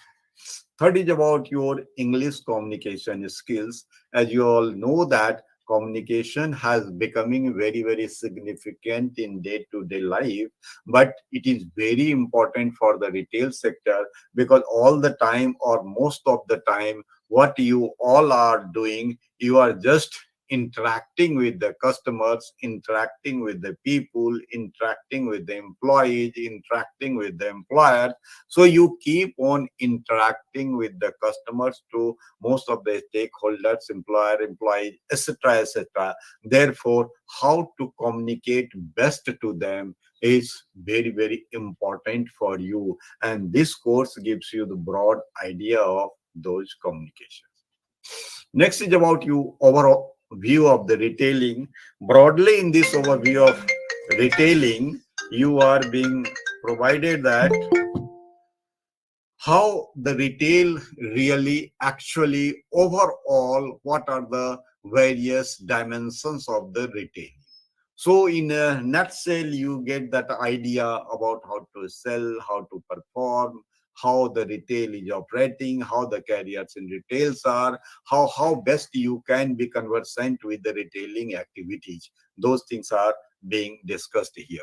Third is about your English communication skills. As you all know that communication has becoming very, very significant in day-to-day life, but it is very important for the retail sector, because all the time or most of the time what you all are doing, you are just interacting with the customers, interacting with the people, interacting with the employees, interacting with the employers. So you keep on interacting with the customers to most of the stakeholders, employer, employees, etc., etc. Therefore, how to communicate best to them is very, very important for you. And this course gives you the broad idea of those communications. Next is about you overall view of the retailing. Broadly in this overview of retailing, you are being provided that how the retail really actually overall, what are the various dimensions of the retail. So in a nutshell, you get that idea about how to sell, how to perform, how the retail is operating, how the carriers in retails are, how best you can be conversant with the retailing activities. Those things are being discussed here.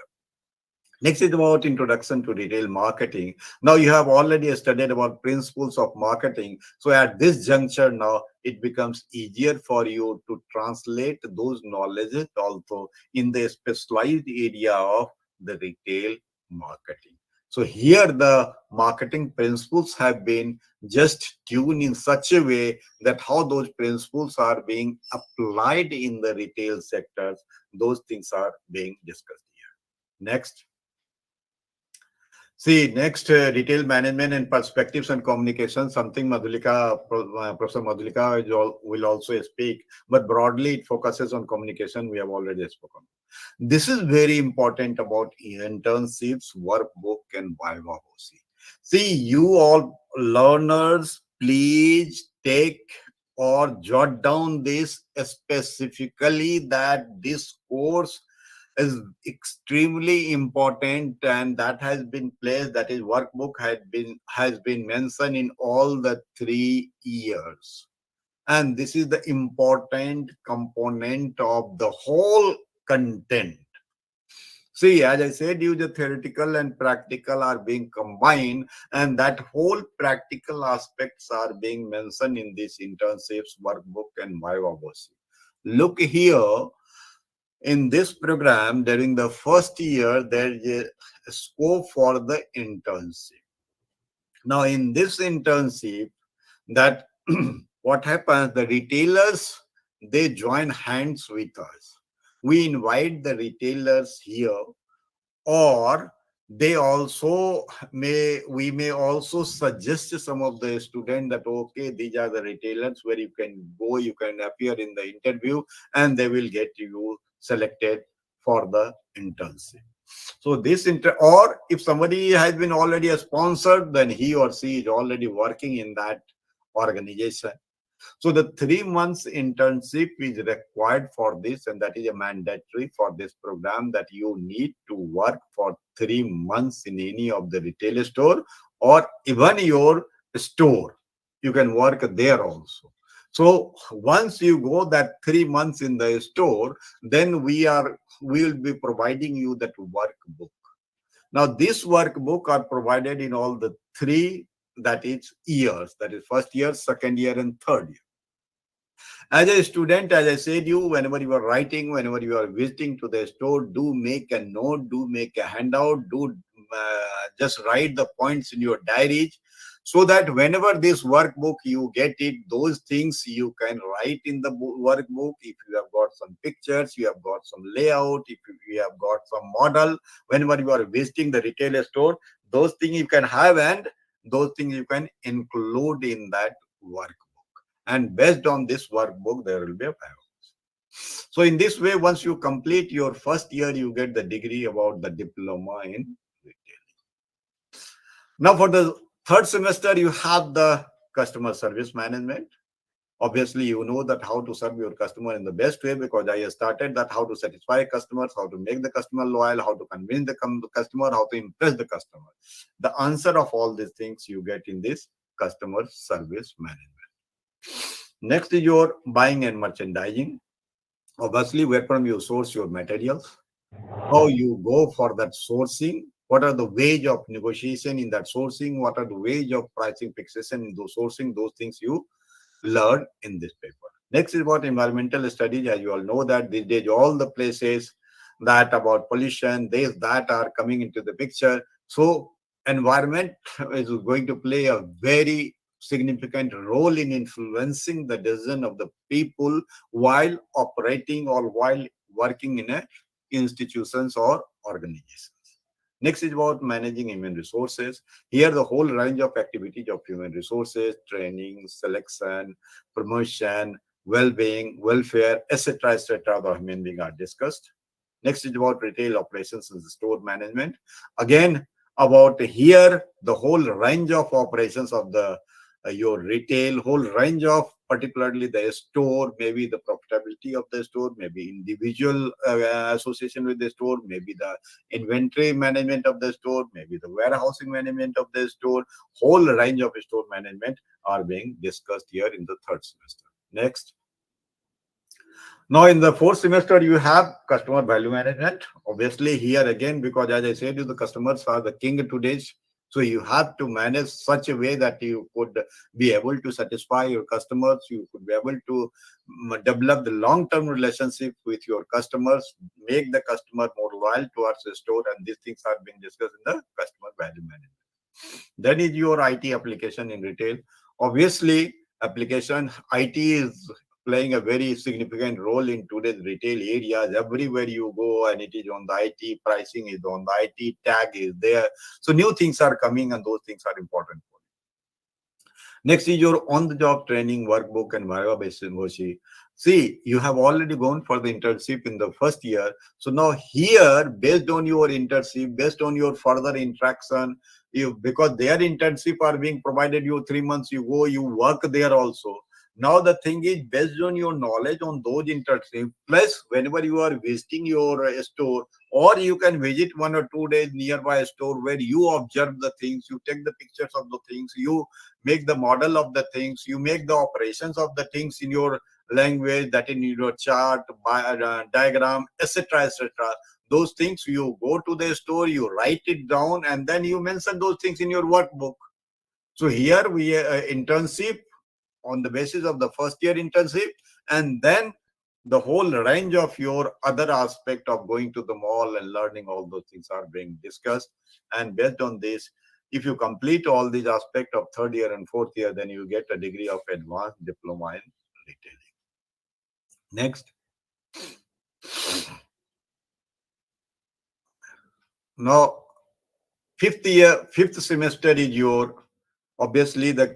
Next is about introduction to retail marketing. Now you have already studied about principles of marketing. So at this juncture now, it becomes easier for you to translate those knowledges also in the specialized area of the retail marketing. So here the marketing principles have been just tuned in such a way that how those principles are being applied in the retail sectors, those things are being discussed here. Next. See, next, retail management and perspectives and communication, something Professor Madhulika will also speak, but broadly it focuses on communication. We have already spoken. This is very important about internships, workbook, and Viva. See, you all learners, please take or jot down this specifically that this course is extremely important, and that has been placed, that is workbook has been mentioned in all the 3 years, and this is the important component of the whole content. See, as I said, you the theoretical and practical are being combined, and that whole practical aspects are being mentioned in this internships, workbook, and Viva. Look here, in this program, during the first year, there is a scope for the internship. Now, in this internship, that what happens, the retailers, they join hands with us. We invite the retailers here, or they also we may also suggest some of the students that, okay, these are the retailers where you can go, you can appear in the interview, and they will get you selected for the internship. So this or if somebody has been already a sponsor, then he or she is already working in that organization. So the 3 months internship is required for this, and that is a mandatory for this program, that you need to work for 3 months in any of the retail store or even your store. You can work there also. So once you go that 3 months in the store, then we will be providing you that workbook. Now this workbook are provided in all the 3, that is years, that is first year, second year, and third year. As a student, as I said, you, whenever you are writing, whenever you are visiting to the store, do make a note, do make a handout, do just write the points in your diaries, so that whenever this workbook you get it, those things you can write in the workbook. If you have got some pictures, you have got some layout, if you have got some model, whenever you are visiting the retail store, those things you can have, and those things you can include in that workbook. And based on this workbook, there will be a paradox. So in this way, once you complete your first year, you get the degree about the diploma in retailing. Now for the third semester, you have the customer service management. Obviously, you know that how to serve your customer in the best way, because I started that how to satisfy customers, how to make the customer loyal, how to convince the customer, how to impress the customer. The answer of all these things you get in this customer service management. Next is your buying and merchandising. Obviously, where from you source your materials, how you go for that sourcing, what are the wage of negotiation in that sourcing, what are the wage of pricing fixation in those sourcing, those things you learn in this paper. Next is about environmental studies. As you all know that these days all the places that about pollution, this, that are coming into the picture. So environment is going to play a very significant role in influencing the decision of the people while operating or while working in a institutions or organizations. Next is about managing human resources. Here, the whole range of activities of human resources, training, selection, promotion, well-being, welfare, etc., the human being are discussed. Next is about retail operations and store management. Again, about here, the whole range of operations of the your retail, whole range of particularly the store, maybe the profitability of the store, maybe individual association with the store, maybe the inventory management of the store, maybe the warehousing management of the store, whole range of store management are being discussed here in the third semester. Next. Now, in the fourth semester, you have customer value management. Obviously, here again, because as I said, the customers are the king today. So you have to manage such a way that you could be able to satisfy your customers. You could be able to develop the long-term relationship with your customers, make the customer more loyal towards the store, and these things are being discussed in the customer value management. Then is your IT application in retail. Obviously, application IT is playing a very significant role in today's retail areas. Everywhere you go, and it is on the IT, pricing is on the IT, tag is there. So new things are coming, and those things are important for you. Next is your on-the-job training, workbook, and Viva based worksheet. See, you have already gone for the internship in the first year. So now here, based on your internship, based on your further interaction, you, because their internship are being provided you 3 months, you go, you work there also. Now the thing is, based on your knowledge on those internships, plus whenever you are visiting your store, or you can visit 1 or 2 days nearby a store where you observe the things, you take the pictures of the things, you make the model of the things, you make the operations of the things in your language, that in your chart, diagram, etc. Those things, you go to the store, you write it down, and then you mention those things in your workbook. So here we internship on the basis of the first year internship, and then the whole range of your other aspect of going to the mall and learning, all those things are being discussed. And based on this, if you complete all these aspects of third year and fourth year, then you get a degree of advanced diploma in retailing. Next. Now, fifth semester is your, obviously the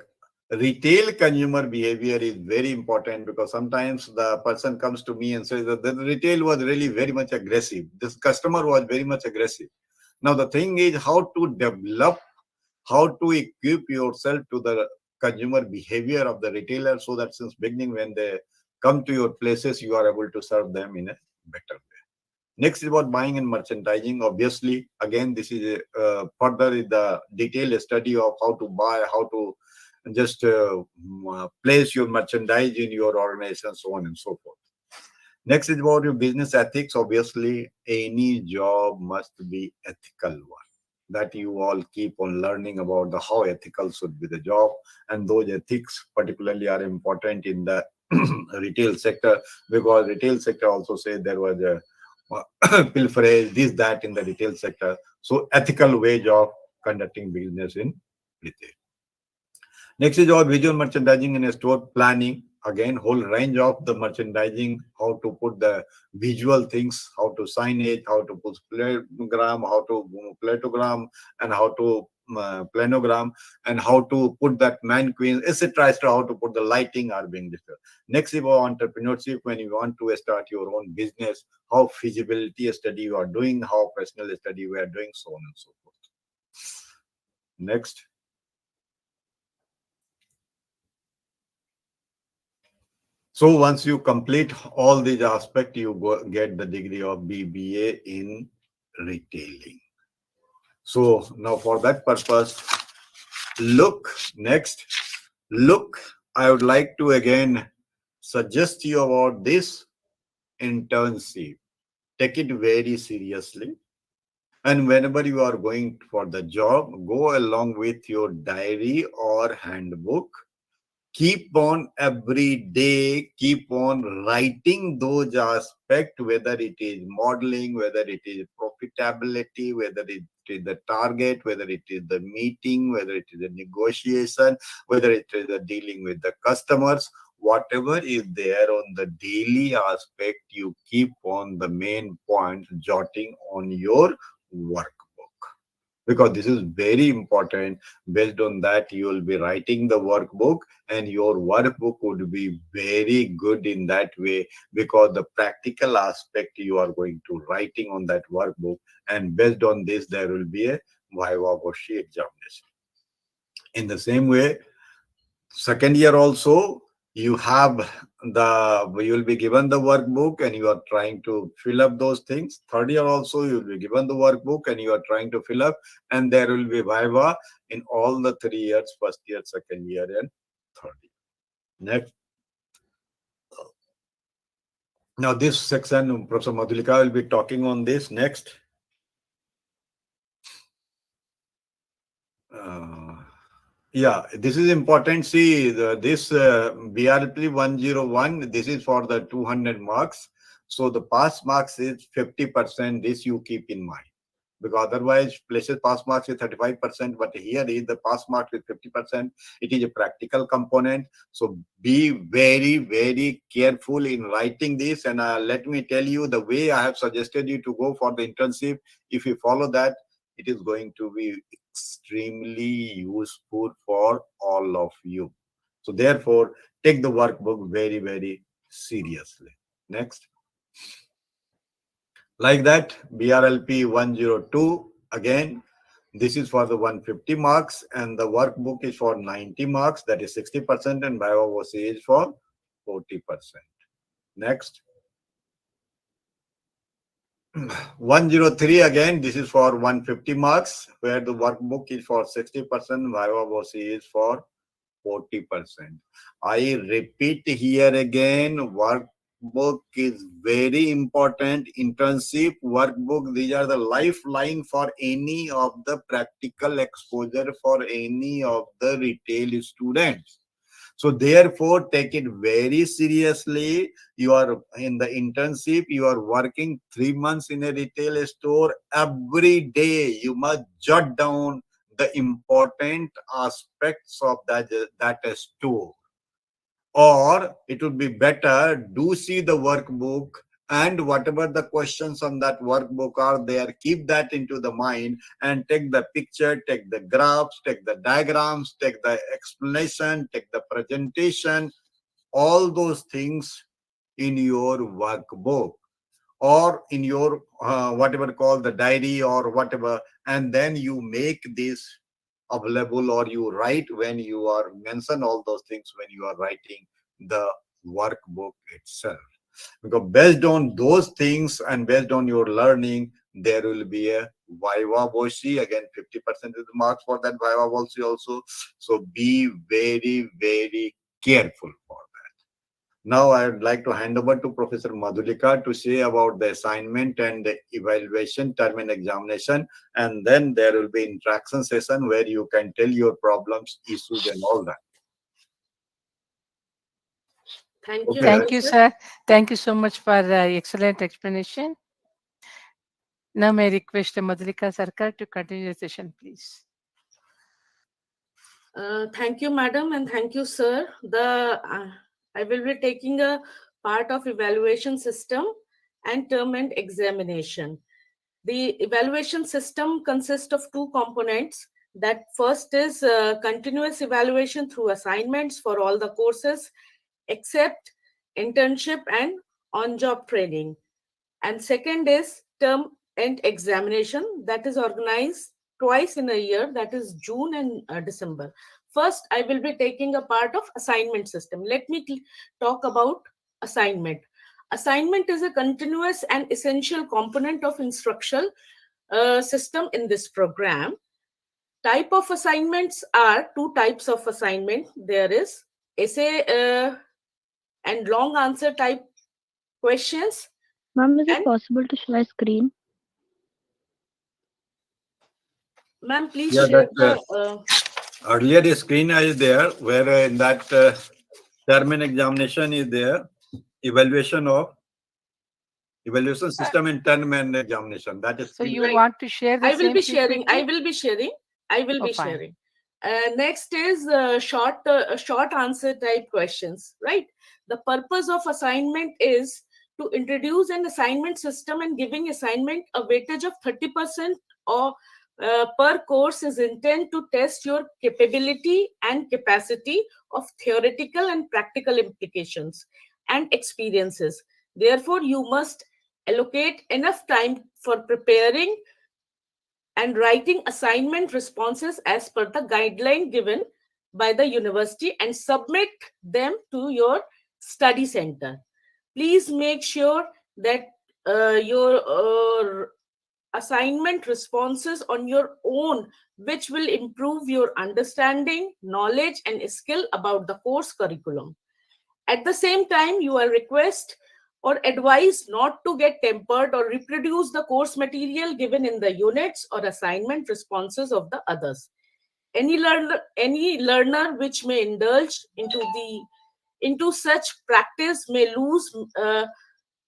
retail consumer behavior is very important, because sometimes the person comes to me and says that the retail was really very much aggressive. This customer was very much aggressive. Now, the thing is how to develop, how to equip yourself to the consumer behavior of the retailer, so that since beginning when they come to your places, you are able to serve them in a better way. Next is about buying and merchandising. Obviously, again, this is further the detailed study of how to buy, how to just place your merchandise in your organization, so on and so forth. Next is about your business ethics. Obviously, any job must be ethical one. That you all keep on learning about the how ethical should be the job, and those ethics particularly are important in the retail sector, because retail sector also say there was a pilferage, this, that in the retail sector. So ethical way of conducting business in retail. Next is our visual merchandising and store planning. Again, whole range of the merchandising, how to put the visual things, how to sign it, how to put planogram, how to platogram, and how to planogram, and how to put that mannequin, etc. How to put the lighting are being discussed. Next is about entrepreneurship. When you want to start your own business, how feasibility study you are doing, how personal study we are doing, so on and so forth. Next. So once you complete all these aspects, you get the degree of BBA in retailing. So now for that purpose, I would like to again suggest you about this internship. Take it very seriously. And whenever you are going for the job, go along with your diary or handbook. keep on every day, keep on writing those aspects, whether it is modeling, whether it is profitability, whether it is the target, whether it is the meeting, whether it is a negotiation, whether it is the dealing with the customers, whatever is there on the daily aspect, you keep on the main points jotting on your workbook, because this is very important. Based on that, you will be writing the workbook, and your workbook would be very good in that way, because the practical aspect you are going to writing on that workbook, and based on this there will be a viva voce examination. In the same way, second year also, you have you will be given the workbook and you are trying to fill up those things. Third year also, you will be given the workbook and you are trying to fill up, and there will be viva in all the 3 years: first year, second year, and third year. Next. Now this section, Professor Madhulika will be talking on this next. Yeah, this is important. See, this BRP 101, this is for the 200 marks. So the pass marks is 50%. This you keep in mind, because otherwise places pass marks is 35%, but here is the pass mark is 50%. It is a practical component. So be very, very careful in writing this. And let me tell you, the way I have suggested you to go for the internship, if you follow that, it is going to be extremely useful for all of you. So therefore, take the workbook very, very seriously. Next. Like that, BRLP 102, again, this is for the 150 marks, and the workbook is for 90 marks, that is 60%, and BioVoc is for 40%. Next. 103, again, this is for 150 marks, where the workbook is for 60%, BioVoc is for 40%. I repeat here again, workbook is very important. Internship workbook, these are the lifeline for any of the practical exposure for any of the retail students. So therefore, take it very seriously. You are in the internship, you are working 3 months in a retail store. Every day you must jot down the important aspects of that store. Or it would be better, do see the workbook, and whatever the questions on that workbook are there, keep that into the mind and take the picture, take the graphs, take the diagrams, take the explanation, take the presentation, all those things in your workbook or in your whatever called the diary or whatever, and then you make this available, or you write when you are mention all those things when you are writing the workbook itself. Because based on those things and based on your learning, there will be a viva voce. Again, 50% is the marks for that viva voce also. So be very, very careful for that. Now I would like to hand over to Professor Madhulika to say about the assignment and the evaluation, term and examination, and then there will be interaction session where you can tell your problems, issues, and all that. Thank you. Okay. Thank you, sir. Thank you so much for excellent explanation. Now may I request Madhulika Sarkar to continue the session, please. Thank you, madam, and thank you, sir. I will be taking a part of evaluation system and term and examination. The evaluation system consists of two components. That first is continuous evaluation through assignments for all the courses except internship and on-job training. And second is term and examination that is organized twice in a year, that is June and December. First, I will be taking a part of assignment system. Let me talk about assignment. Assignment is a continuous and essential component of instructional system in this program. Type of assignments are two types of assignment. There is essay and long answer type questions. Ma'am, is it And- possible to show a screen? Ma'am, please Yeah, share that's the Earlier, the screen is there where in that term and examination is there. Evaluation system in term and examination. That is So you Right. want to share the I will same be sharing. PPT? I will be sharing. I will Oh, be fine. sharing. Next is short answer type questions. Right. The purpose of assignment is to introduce an assignment system, and giving assignment a weightage of 30% or per course is intended to test your capability and capacity of theoretical and practical implications and experiences. Therefore, you must allocate enough time for preparing and writing assignment responses as per the guideline given by the university and submit them to your study center. Please make sure that your assignment responses on your own, which will improve your understanding, knowledge, and skill about the course curriculum. At the same time, you are requested or advised not to get tempered or reproduce the course material given in the units or assignment responses of the others. Any learner which may indulge into such practice may lose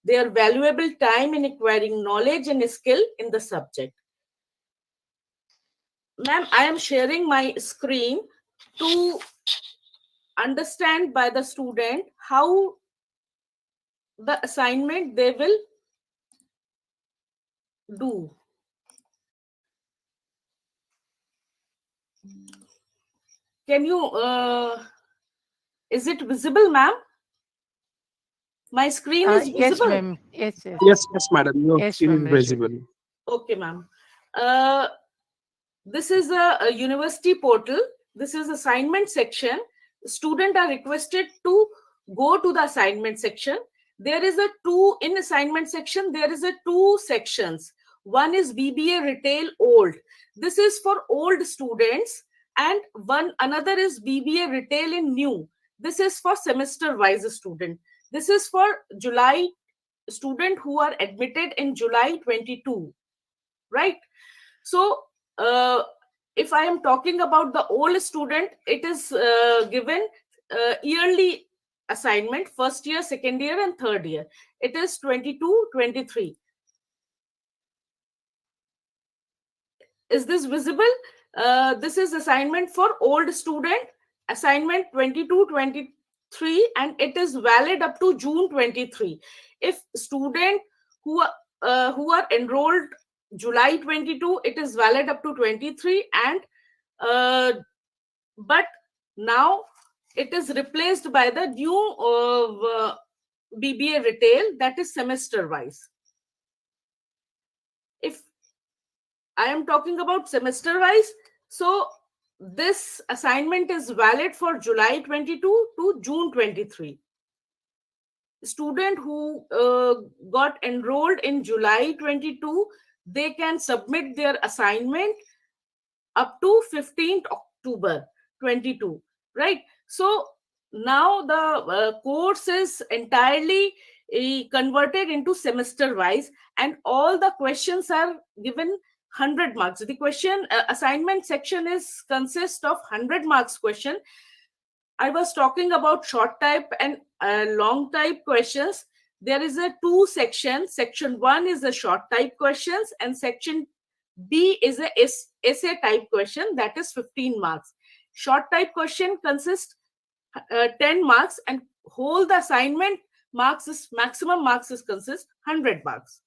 their valuable time in acquiring knowledge and skill in the subject. Ma'am, I am sharing my screen to understand by the student how the assignment they will do. Can you, is it visible, ma'am? My screen is Yes, visible. ma'am. Yes, yes. Yes, madam. Your Yes, screen ma'am, is visible. visible. Okay, ma'am. This is a university portal. This is assignment section. Students are requested to go to the assignment section. There is in assignment section, there is two sections. One is BBA Retail Old. This is for old students, and another is BBA Retail in New. This is for semester wise student. This is for July student who are admitted in July 22, right? So if I am talking about the old student, it is given yearly assignment, first year, second year, and third year. It is 22, 23. Is this visible? This is assignment for old student, assignment 22, 23, and it is valid up to June 23. If student who are enrolled July 22, it is valid up to 23, and but now it is replaced by the new BBA Retail, that is semester wise. If I am talking about semester wise, so this assignment is valid for July 22 to June 23. Student who got enrolled in July 22, they can submit their assignment up to 15th October 22, right? So now the course is entirely converted into semester wise, and all the questions are given 100 marks. The question assignment section is consists of 100 marks question. I was talking about short type and long type questions. There is a two sections. Section 1 is the short type questions, and section B is a essay type question, that is 15 marks. Short type question consists 10 marks, and whole the assignment maximum marks is consist 100 marks.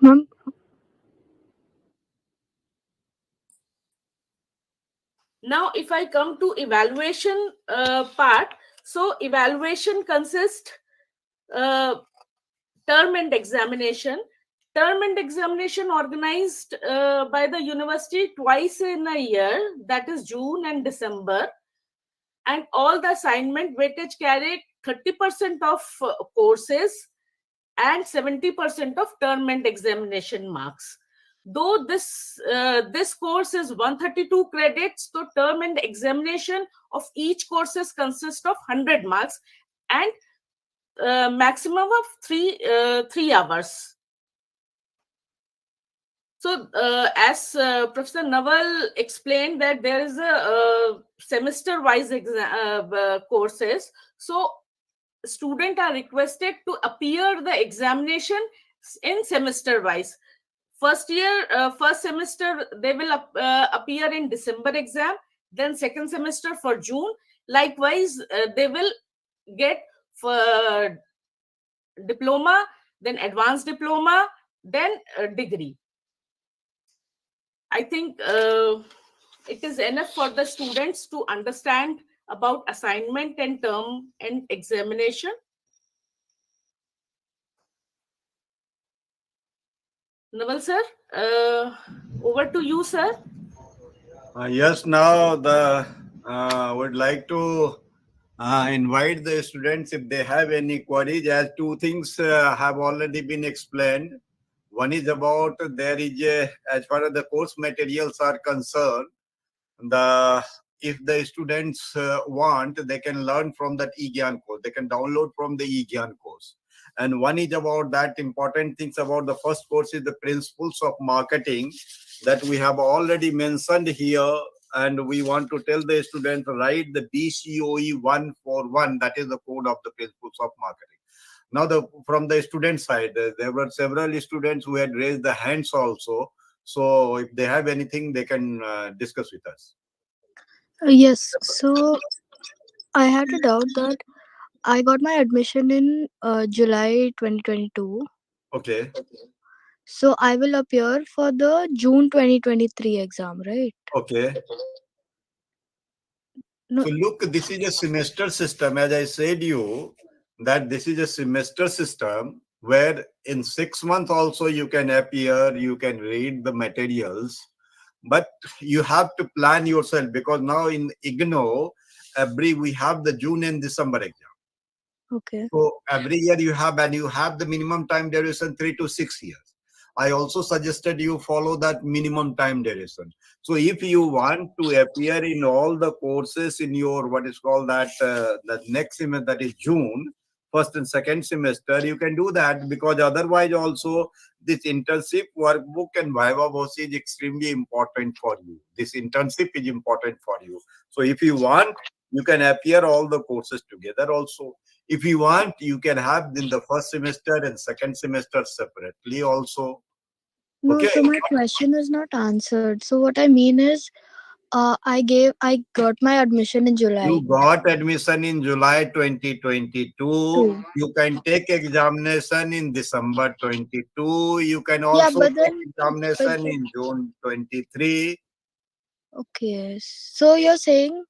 Ma'am, Now, if I come to evaluation part, so evaluation consists term and examination. Term and examination organized by the university twice in a year, that is June and December, and all the assignment weightage carried 30% of courses and 70% of term and examination marks. Though this course is 132 credits, so term and examination of each courses consist of 100 marks and maximum of 3 hours. So, as Professor Naval explained, that there is a semester-wise courses. So, students are requested to appear the examination in semester-wise. First semester, they will appear in December exam. Then second semester for June. Likewise, they will get for diploma, then advanced diploma, then degree. I think it is enough for the students to understand about assignment and term and examination. Naval sir, over to you, sir. Yes, now the would like to invite the students if they have any queries, as two things have already been explained. One is about there is a, as far as the course materials are concerned, the if the students want, they can learn from that eGyan course. They can download from the eGyan course. And one is about that important things about the first course is the principles of marketing that we have already mentioned here. And we want to tell the students, write the BCOE 141, that is the code of the principles of marketing. Now, from the student side, there were several students who had raised the hands also. So if they have anything, they can discuss with us. Yes, so I had a doubt that I got my admission in July 2022. Okay. So I will appear for the June 2023 exam, right? Okay. No, So look, this is a semester system. As I said you, that this is a semester system where in 6 months also you can appear, you can read the materials, but you have to plan yourself, because now in IGNO, we have the June and December exam. okay. So every year you have, and you have the minimum time duration 3 to 6 years. I also suggested you follow that minimum time duration. So if you want to appear in all the courses in your what is called that the next semester, that is June, first and second semester, you can do that, because otherwise also this internship workbook and Viva Voce is extremely important for you. This internship is important for you. So if you want, you can appear all the courses together also. If you want, you can have in the first semester and second semester separately also. No, Okay. so my question is not answered. So what I mean is, I got my admission in July. You got admission in July 2022. You can take examination in December 22. You can Yeah, also but take then, examination in June 23. okay. So you're saying,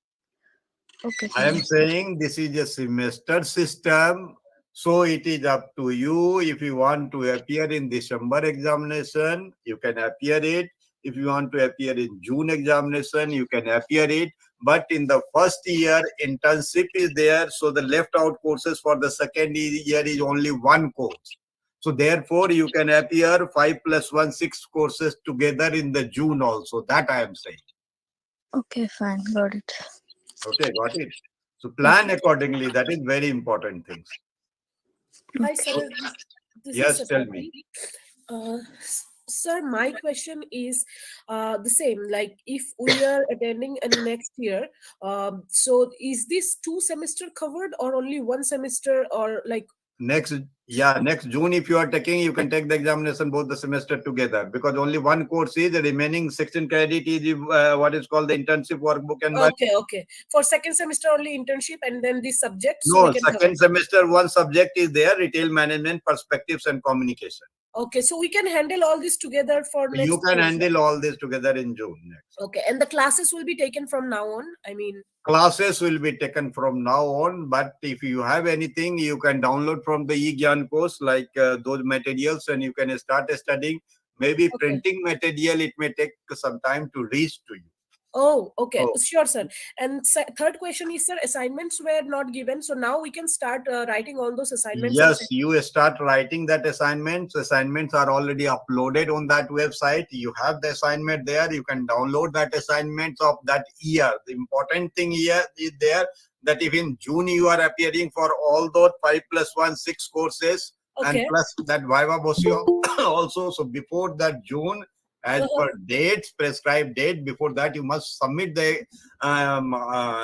okay, I am fine. saying this is a semester system. So it is up to you. If you want to appear in December examination, you can appear it. If you want to appear in June examination, you can appear it. But in the first year, internship is there. So the left out courses for the second year is only one course. So therefore, you can appear 5 + 1, 6 courses together in the June also. That I am saying. Okay, fine. Got it. Okay, got it. So plan accordingly. That is very important things. Hi, sir. This is Yes, tell Sapati. me. Sir, my question is the same. Like, if we are attending in next year, so is this 2 semester covered or only 1 semester, or like? Next June, if you are taking, you can take the examination both the semester together, because only one course is the remaining 16 credit is what is called the internship workbook and Okay. For second semester only internship, and then this subject, so no, we can cover. second semester one subject is there, retail management, perspectives and communication. Okay, so we can handle all this together for next. You can handle all this together in June next. Okay, and the classes will be taken from now on. I mean, classes will be taken from now on, but if you have anything, you can download from the eGyan course, like those materials, and you can start studying. Maybe Okay. printing material, it may take some time to reach to you. Oh, okay. Oh. Sure, sir. And third question is, sir, assignments were not given. So now we can start writing all those assignments. Yes, you start writing that assignments. Assignments are already uploaded on that website. You have the assignment there. You can download that assignments of that year. The important thing here is there that if in June you are appearing for all those 5 + 1, 6 courses, Okay. and plus that Viva Voce also. So before that June, as per dates, prescribed date. Before that, you must submit the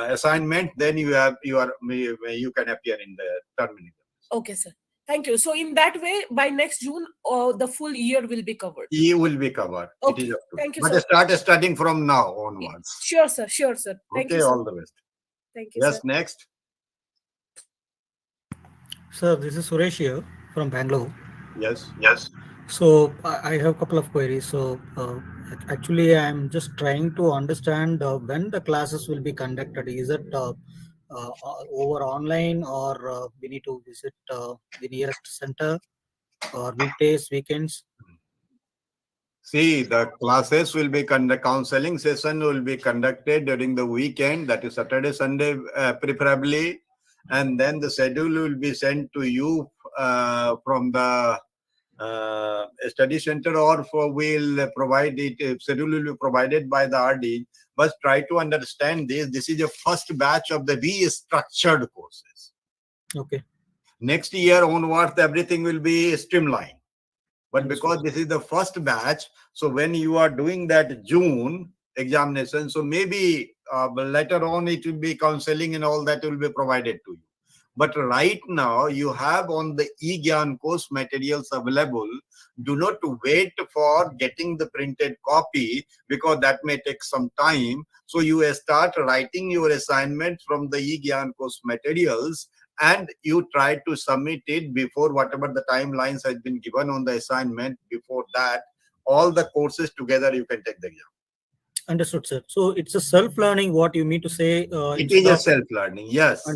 assignment. Then you can appear in the terminal. Okay, sir. Thank you. So in that way, by next June, the full year will be covered. You will be covered. Okay. It is up to Thank you, But sir. start studying from now onwards. Sure, sir. Sure, sir. Thank Okay, you, sir. all the best. Thank you, Yes, sir. next. Sir, this is Suresh here from Bangalore. Yes. So I have a couple of queries. So actually, I'm just trying to understand when the classes will be conducted. Is it over online, or we need to visit the nearest center, or weekdays, weekends? See, the classes will be counseling session will be conducted during the weekend, that is Saturday, Sunday, preferably, and then the schedule will be sent to you from the study center, or we'll provide it. Schedule will be provided by the RD. But try to understand this. This is the first batch of the restructured courses. Okay. Next year onwards, everything will be streamlined. But because this is the first batch, so when you are doing that June examination, so maybe later on it will be counseling and all that will be provided to you. But right now you have on the eGyan course materials available. Do not wait for getting the printed copy, because that may take some time. So you start writing your assignment from the eGyan course materials, and you try to submit it before whatever the timelines has been given on the assignment. Before that, all the courses together you can take the exam. Understood, sir. So it's a self-learning. What you mean to say? It is a self-learning. Yes.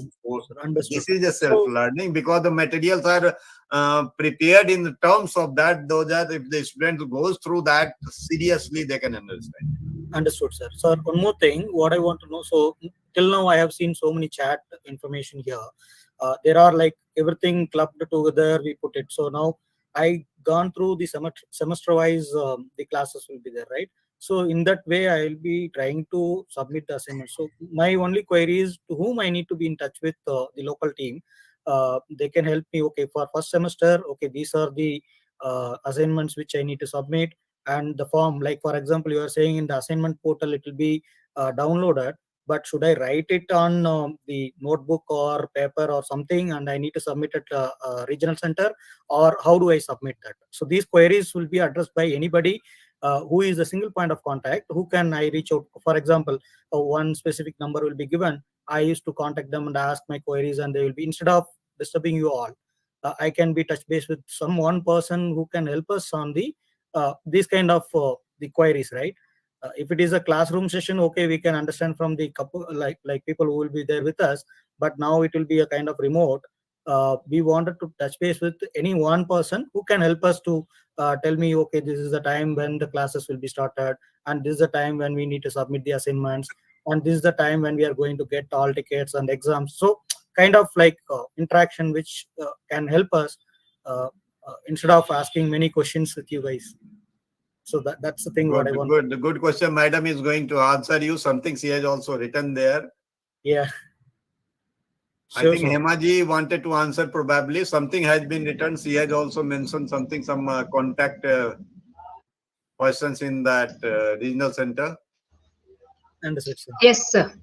Understood. This is a self-learning, because the materials are prepared in the terms of that. Those are, if the student goes through that seriously, they can understand. Understood, sir. Sir, one more thing, what I want to know. So till now, I have seen so many chat information here. There are like everything clubbed together. We put it. So now I gone through the semester-wise. The classes will be there, right? So in that way, I will be trying to submit the assignment. So my only query is to whom I need to be in touch with the local team. They can help me. Okay, for first semester, okay, these are the assignments which I need to submit, and the form. Like for example, you are saying in the assignment portal it will be downloaded. But should I write it on the notebook or paper or something, and I need to submit it regional center, or how do I submit that? So these queries will be addressed by anybody who is a single point of contact. Who can I reach out? For example, one specific number will be given. I used to contact them and ask my queries, and they will be, instead of disturbing you all, I can be touch base with some one person who can help us on the these kind of the queries, right? If it is a classroom session, okay, we can understand from the couple, like people who will be there with us. But now it will be a kind of remote. We wanted to touch base with any one person who can help us to tell me, okay, this is the time when the classes will be started, and this is the time when we need to submit the assignments, and this is the time when we are going to get all tickets and exams. So kind of like interaction which can help us instead of asking many questions with you guys. So that's the thing. What I want. Good question. Madam is going to answer you. Something she has also written there. Yeah. I think Hemaji wanted to answer probably. Something has been written. She has also mentioned something, some contact persons in that regional center. Understood, sir. Yes, sir.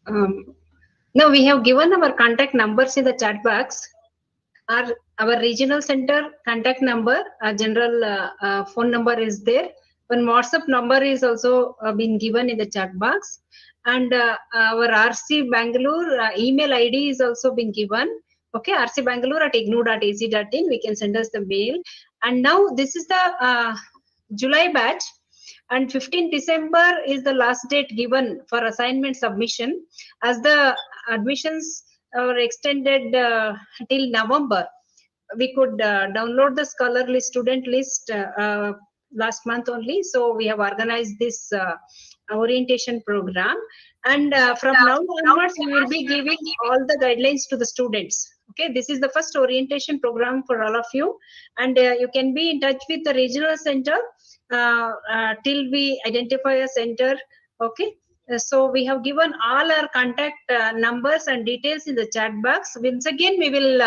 No, we have given our contact numbers in the chat box. Our regional center contact number, general phone number is there. One WhatsApp number is also been given in the chat box, and our RC Bangalore email ID is also been given. Okay, rcbangalore@ignou.ac.in. We can send us the mail. And now this is the July batch, and 15 December is the last date given for assignment submission, as the admissions are extended till November. We could download the scholar list, student list last month only. So we have organized this orientation program, and from now onwards we will be giving all the guidelines to the students. Okay, this is the first orientation program for all of you, and you can be in touch with the regional center till we identify a center. Okay, so we have given all our contact numbers and details in the chat box. Once again, we will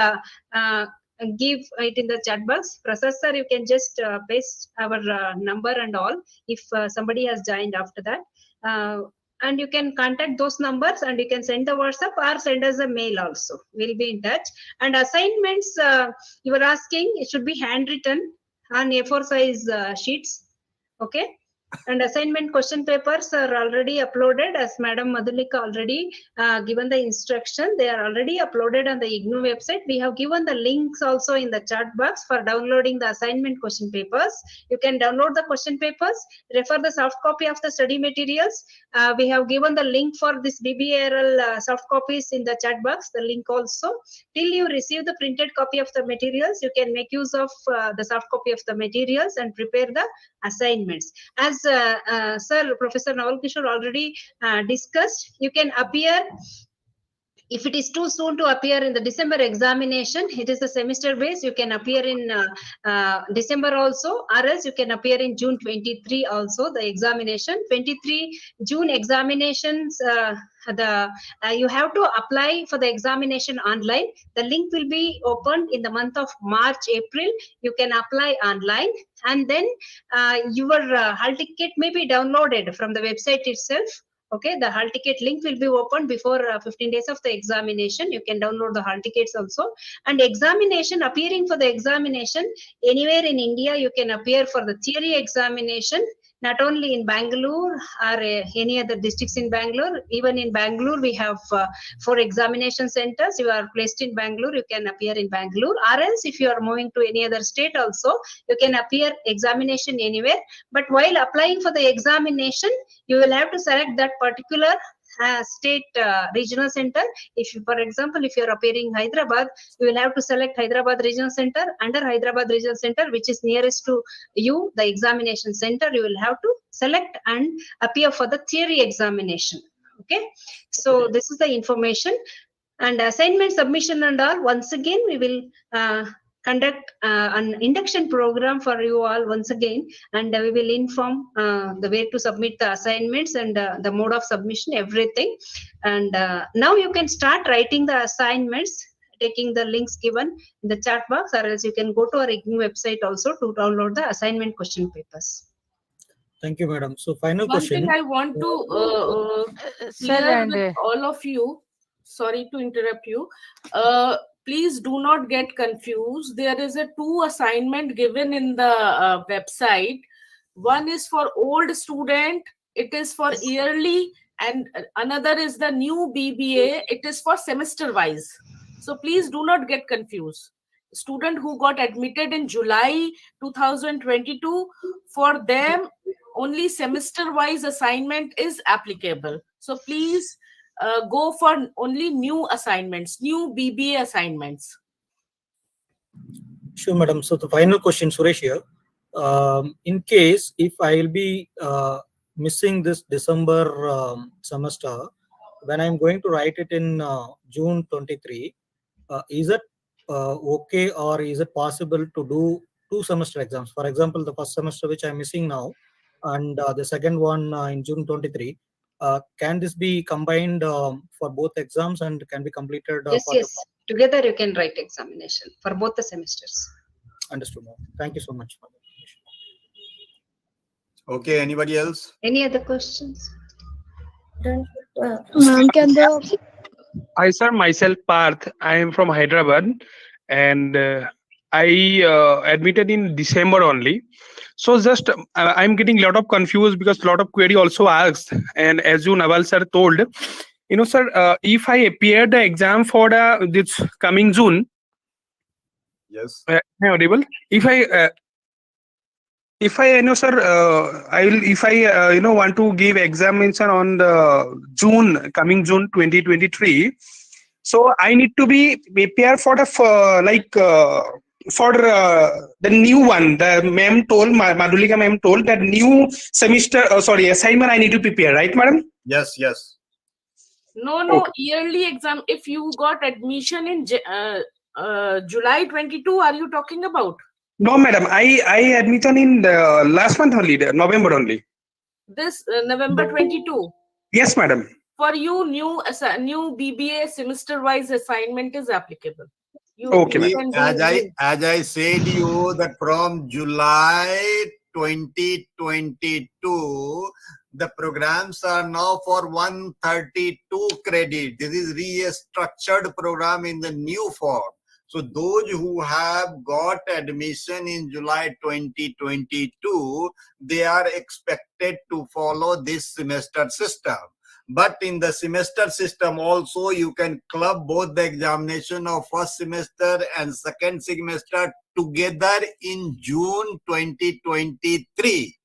give it in the chat box. Prasad sir, you can just paste our number and all if somebody has joined after that. And you can contact those numbers and you can send the WhatsApp or send us a mail also. We'll be in touch. And assignments, you were asking, it should be handwritten on A4 size sheets. Okay. And assignment question papers are already uploaded, as Madam Madhulika already given the instruction. They are already uploaded on the IGNOU website. We have given the links also in the chat box for downloading the assignment question papers. You can download the question papers, refer the soft copy of the study materials. We have given the link for this BBARL soft copies in the chat box, the link also. Till you receive the printed copy of the materials, you can make use of the soft copy of the materials and prepare the assignments. As Sir Professor Naval Kishore already discussed, you can appear. If it is too soon to appear in the December examination, it is the semester base, you can appear in December also, or else you can appear in June 23 also, the examination. 23 June examinations, you have to apply for the examination online. The link will be opened in the month of March, April. You can apply online, and then your hall ticket may be downloaded from the website itself. Okay, the hall ticket link will be opened before 15 days of the examination. You can download the hall tickets also. And examination, appearing for the examination, anywhere in India, you can appear for the theory examination, not only in Bangalore or any other districts in Bangalore. Even in Bangalore, we have 4 examination centers. You are placed in Bangalore, you can appear in Bangalore. Or else, if you are moving to any other state also, you can appear examination anywhere. But while applying for the examination, you will have to select that particular state regional center. If you, for example, if you are appearing Hyderabad, you will have to select Hyderabad regional center. Under Hyderabad regional center, which is nearest to you, the examination center, you will have to select and appear for the theory examination. Okay, so this is the information. And assignment submission and all, once again we will conduct an induction program for you all once again, and we will inform the way to submit the assignments and the mode of submission, everything. And now you can start writing the assignments, taking the links given in the chat box, or else you can go to our IGNOU website also to download the assignment question papers. Thank you, madam. So final One question. thing I want to clear with all of you, sorry to interrupt you, please do not get confused. There is a 2 assignment given in the website. One is for old student, it is for yearly, and another is the new BBA, it is for semester wise. So please do not get confused. Student who got admitted in July 2022, for them only semester wise assignment is applicable. So please go for only new assignments, new BBA assignments. Sure, madam. So the final question, Suresh here. In case if I will be missing this December semester, when I'm going to write it in June 23, is it okay, or is it possible to do 2 semester exams? For example, the first semester which I'm missing now, and the second one in June 23. Can this be combined for both exams and can be completed? Yes. Together you can write examination for both the semesters. Understood. Thank you so much for the information. Okay, anybody else? Any other questions? Ma'am, can the... Hi, sir. Myself, Parth. I am from Hyderabad, and I admitted in December only. So just I'm getting a lot of confused because a lot of query also asked. And as you, Naval sir, told, sir, if I appear the exam for this coming June, yes, am I audible? If I sir, I will. If I want to give examination on the coming June 2023. So I need to be prepared for the the new one. The ma'am told, Madhulika ma'am told that new semester, assignment I need to prepare, right, madam? Yes. No, Okay. Yearly exam. If you got admission in July 22, are you talking about? No, madam. I admitted in the last month only, November only. This November 22. Yes, madam. For you, new BBA semester wise assignment is applicable. Okay, you ma'am. can do As I said you that from July 2022, the programs are now for 132 credit. This is restructured program in the new form. So those who have got admission in July 2022, they are expected to follow this semester system. But in the semester system also, you can club both the examination of first semester and second semester together in June 2023.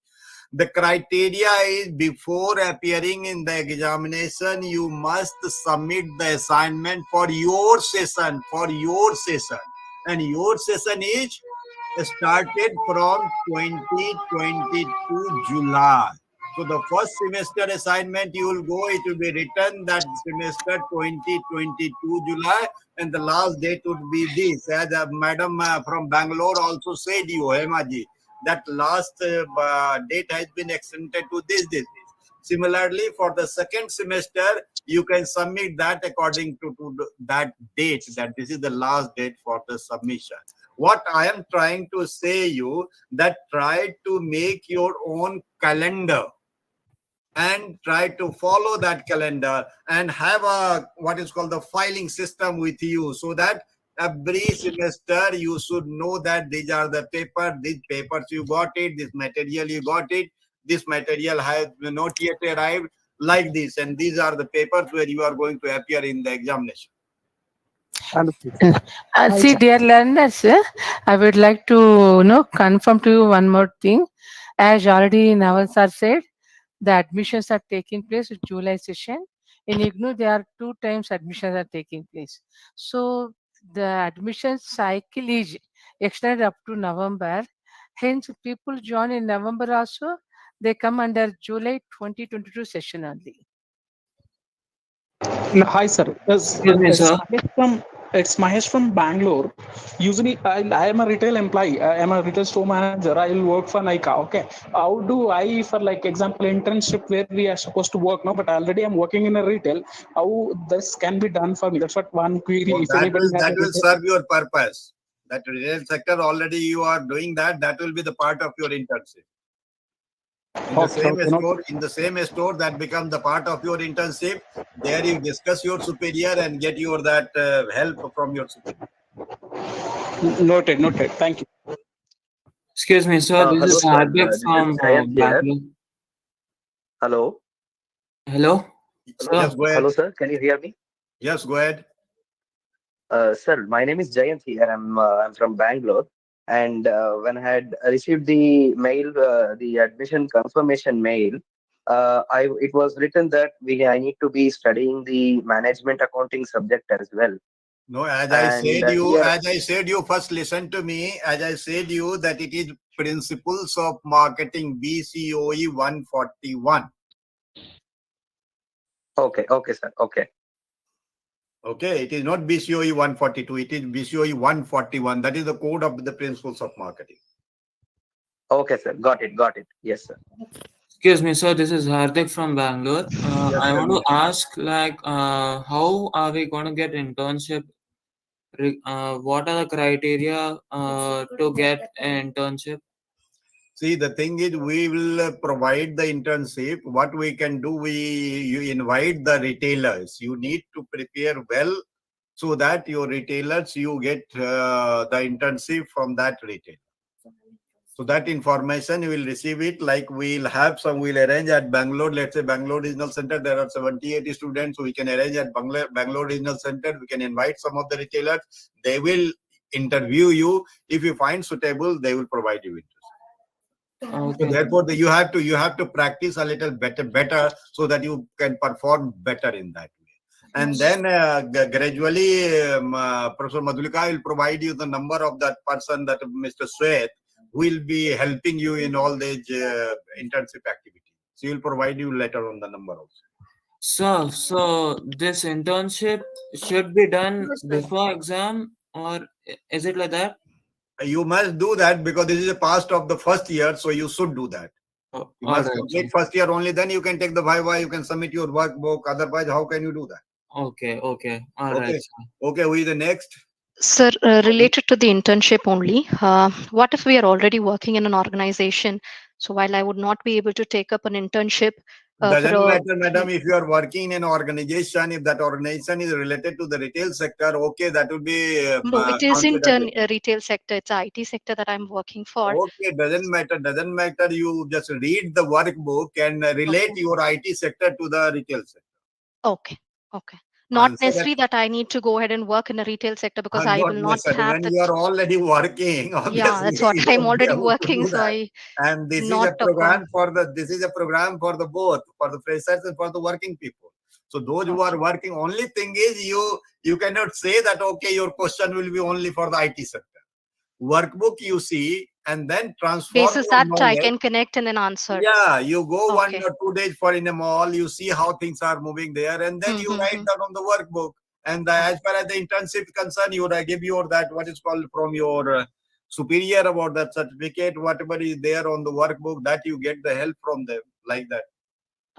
The criteria is before appearing in the examination, you must submit the assignment for your session, And your session is started from 2022 July. So the first semester assignment you will go, it will be written that semester 2022 July, and the last date would be this. As Madam from Bangalore also said you, Hemaji, that last date has been extended to this. Similarly, for the second semester, you can submit that according to that date, that this is the last date for the submission. What I am trying to say you, that try to make your own calendar and try to follow that calendar and have a what is called the filing system with you, so that every semester you should know that these are the these papers you got it, this material you got it, this material has not yet arrived, like this, and these are the papers where you are going to appear in the examination. Understood. See, dear learners, I would like to confirm to you one more thing. As already Naval sir said, the admissions are taking place in July session. In IGNOU, there are 2 times admissions are taking place. So the admission cycle is extended up to November. Hence, people join in November also. They come under July 2022 session only. Hi, sir. Excuse me, sir. It's Mahesh from Bangalore. Usually, I am a retail employee. I am a retail store manager. I will work for Nika. Okay. How do I, for like example, internship where we are supposed to work now, but already I'm working in a retail. How this can be done for me? That's what one query. So if that anybody will serve your purpose. That retail sector already you are doing that. That will be the part of your internship. In the same store, that becomes the part of your internship. There you discuss your superior and get your that help from your superior. Noted. Thank you. Excuse me, sir. This is Hardik from Bangalore. Hello. Hello. Sir. Yes, go ahead. Hello, sir. Can you hear me? Yes, go ahead. Sir, my name is Jayant here. I'm from Bangalore. And when I had received the mail, the admission confirmation mail, it was written that I need to be studying the management accounting subject as well. No, as I said you first listen to me. As I said you that it is Principles of Marketing BCOE 141. Okay, sir. Okay, it is not BCOE 142. It is BCOE 141. That is the code of the Principles of Marketing. Okay, sir. Got it. Yes, sir. Excuse me, sir. This is Hardik from Bangalore. I want to ask, how are we going to get internship? What are the criteria to get an internship? See, the thing is, we will provide the internship. What we can do, you invite the retailers. You need to prepare well so that your retailers, you get the internship from that retailer. So that information you will receive it, like we'll arrange at Bangalore. Let's say Bangalore Regional Center, there are 78 students. So we can arrange at Bangalore Regional Center. We can invite some of the retailers. They will interview you. If you find suitable, they will provide you internship. Okay. So therefore, you have to practice a little better so that you can perform better in that way. And then gradually, Professor Madhulika will provide you the number of that person, that Mr. Swet, who will be helping you in all these internship activities. She will provide you later on the number also. So this internship should be done before exam, or is it like that? You must do that because this is a part of the first year, so you should do that. You must complete first year, only then you can take the viva, you can submit your workbook. Otherwise, how can you do that? Okay. All right. Okay, who is the next? Sir, related to the internship only, what if we are already working in an organization? So while I would not be able to take up an internship for Doesn't a matter, madam, if you are working in an organization, if that organization is related to the retail sector, okay, that will be no, it counted isn't again. a retail sector. It's a IT sector that I'm working for. Okay, doesn't matter. You just read the workbook and relate Okay. your IT sector to the retail sector. Okay. Okay. Not So that necessarily that I need to go ahead and work in a retail sector because I not will not necessary. have When that. you are already working, Yeah, obviously that's what you I'm won't be already able to working. do So that. I And this is not a a con. program for the both, for the freshers and for the working people. So those who are Okay. working, only thing is you cannot say that okay, your question will be only for the IT sector. Workbook you see and then transform Basis your that I knowledge. can connect and then answer. Yeah, you go 1 Okay. or 2 days for in a mall, you see how things are moving there, and then you write Mm-hmm. that on the workbook. And as far as the internship is concerned, you would give your that what is called from your superior about that certificate, whatever is there on the workbook, that you get the help from them like that.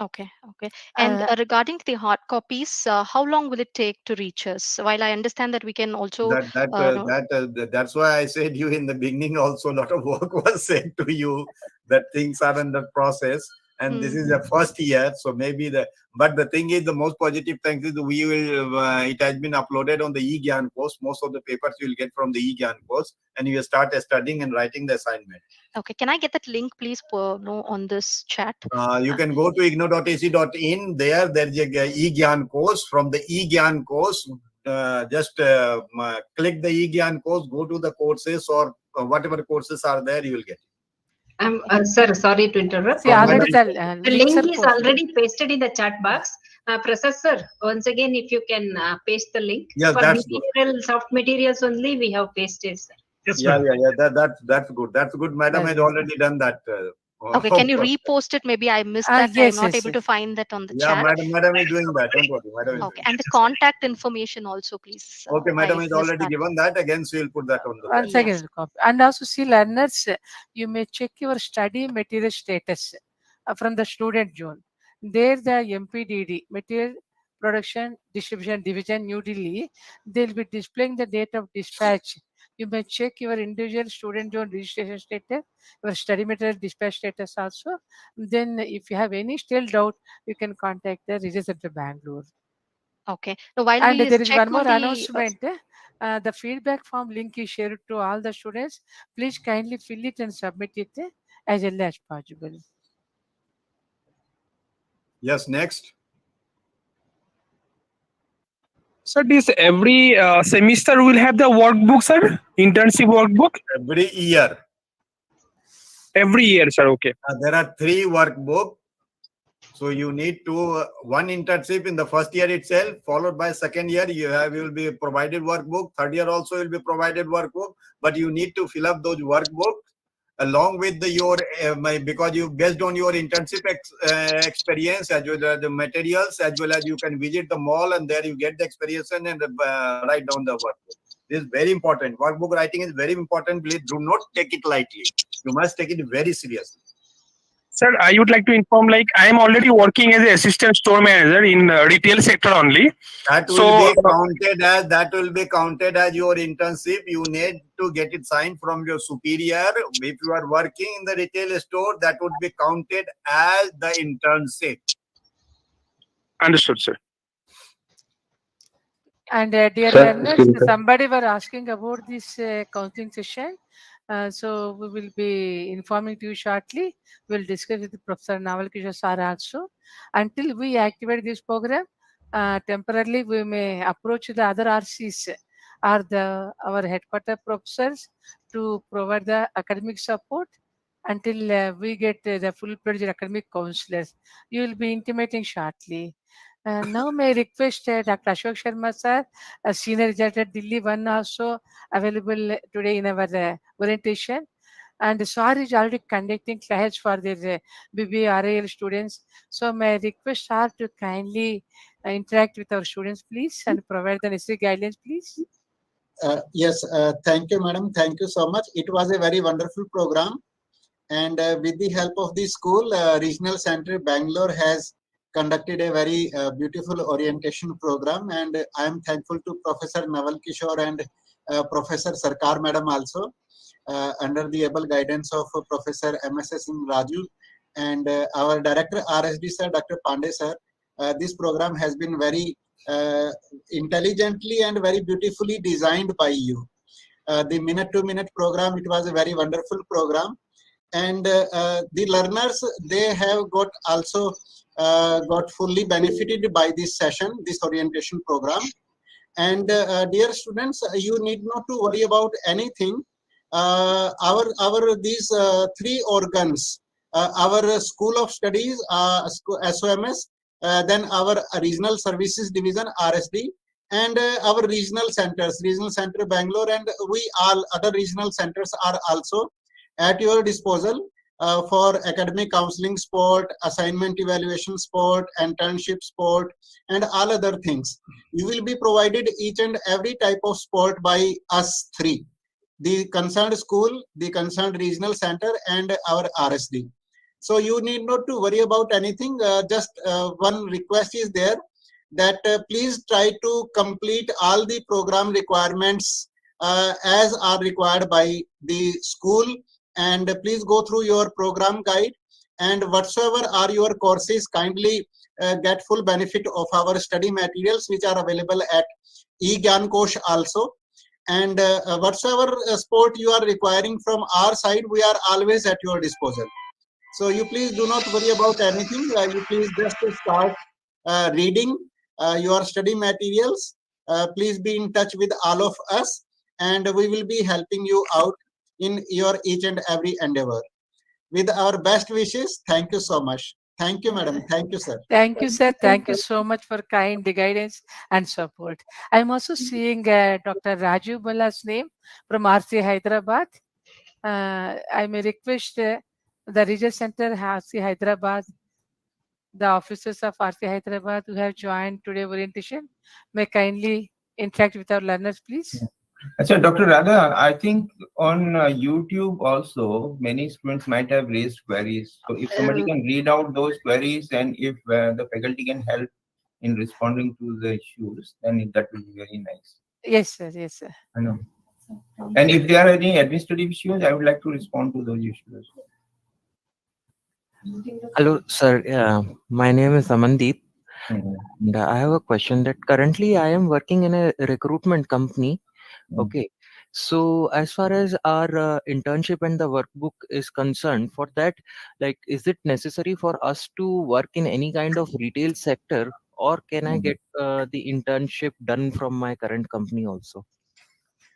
Okay. Okay. And regarding the hard copies, how long will it take to reach us? While I understand that we can also no- That's why I said you in the beginning also a lot of work was said to you that things are in the process, and this is the first year, so maybe but the thing is the most positive thing is we will it has been uploaded on the e-Gyan course. Most of the papers you will get from the e-Gyan course, and you will start studying and writing the assignment. Okay. Can I get that link, please, no, on this chat? You can go to igno.ac.in. There's a e-Gyan course. From the e-Gyan course, just click the e-Gyan course, go to the courses or whatever courses are there, you will get. Sir, sorry to interrupt. See, already the The links link are is posted. already pasted in the chat box. Prasad sir, once again, if you can paste the link. Yes, For that's good. BBARIL soft materials only, we have pasted, sir. Yes, Yeah, ma'am. that's good. That's good. Madam has already done that. Okay. Can you repost it? Maybe I missed that. I'm not able to find that on the Yeah, chat. madam is doing that. Don't worry, madam is Okay. doing And the contact information also, please. Okay, madam I is missed already that. given that. Again, she will put that on the Once chat. again, copy. And also see learners, you may check your study material status from the student zone. There the MPDD, Material Production Distribution Division, New Delhi, they'll be displaying the date of dispatch. You may check your individual student zone registration status, your study material dispatch status also. Then if you have any still doubt, you can contact the Research Center Bangalore. Okay. Now, while And we there is check one more on the announcement. The feedback form link is shared to all the students. Please kindly fill it and submit it as early as possible. Yes, next. So this every semester will have the workbook, sir. Internship workbook. Every year. Every year, sir. Okay. There are 3 workbooks. So you need to one internship in the first year itself, followed by second year you will be provided workbook. Third year also will be provided workbook, but you need to fill up those workbooks along with your because you based on your internship experience as well as the materials, as well as you can visit the mall and there you get the experience and write down the workbook. This is very important. Workbook writing is very important. Please do not take it lightly. You must take it very seriously. Sir, I would like to inform, like, I am already working as an assistant store manager in retail sector only. That will be counted as your internship. You need to get it signed from your superior. If you are working in the retail store, that would be counted as the internship. Understood, sir. And dear Sir, learners, somebody were asking about this counseling session. So we will be informing to you shortly. We'll discuss with Professor Naval Kishore sir also. Until we activate this program, temporarily we may approach the other RCs or our headquarter professors to provide the academic support until we get the full-fledged academic counselors. You will be intimating shortly. Now may I request Dr. Ashok Sharma sir, a senior researcher at Delhi 1 also available today in our orientation. And SAR is already conducting classes for their BBARIL students. So may I request SAR to kindly interact with our students, please, and provide the necessary guidelines, please. Yes, thank you, madam. Thank you so much. It was a very wonderful program. And with the help of the school, Regional Center Bangalore has conducted a very beautiful orientation program. And I am thankful to Professor Naval Kishore and Professor Sarkar Madam also, under the able guidance of Professor M.S.S. Raju and our Director RSD Sir, Dr. Pandey Sir. This program has been very intelligently and very beautifully designed by you. The minute-to-minute program, it was a very wonderful program. And the learners, they have got also got fully benefited by this session, this orientation program. And dear students, you need not to worry about anything. Our these three organs, our School of Studies, SOMS, then our Regional Services Division, RSD, and our regional centers, Regional Center Bangalore, and we all other regional centers are also at your disposal for academic counseling support, assignment evaluation support, internship support, and all other things. You will be provided each and every type of support by us three, the concerned school, the concerned regional center, and our RSD. So you need not to worry about anything. Just one request is there, that please try to complete all the program requirements as are required by the school, and please go through your program guide, and whatsoever are your courses, kindly get full benefit of our study materials which are available at eGyan Kosh also. And whatsoever support you are requiring from our side, we are always at your disposal. So you please do not worry about anything. You please just start reading your study materials. Please be in touch with all of us, and we will be helping you out in your each and every endeavor. With our best wishes, thank you so much. Thank you, madam. Thank you, sir. Thank you, sir. Thank you so much for kind guidance and support. I'm also seeing Dr. Raju Balla's name from RC Hyderabad. I may request the Regional Center RC Hyderabad, the officers of RC Hyderabad who have joined today orientation, may kindly interact with our learners, please. So, Dr. Radha, I think on YouTube also, many students might have raised queries. So if somebody can read out those queries, and if the faculty can help in responding to the issues, then that will be very nice. Yes, sir. Yes, sir. I know. And if there are any administrative issues, I would like to respond to those issues. Hello, sir. My name is Amandeep. And I have a question that currently I am working in a recruitment company. Okay. So as far as our internship and the workbook is concerned, for that, like, is it necessary for us to work in any kind of retail sector, or can I get the internship done from my current company also?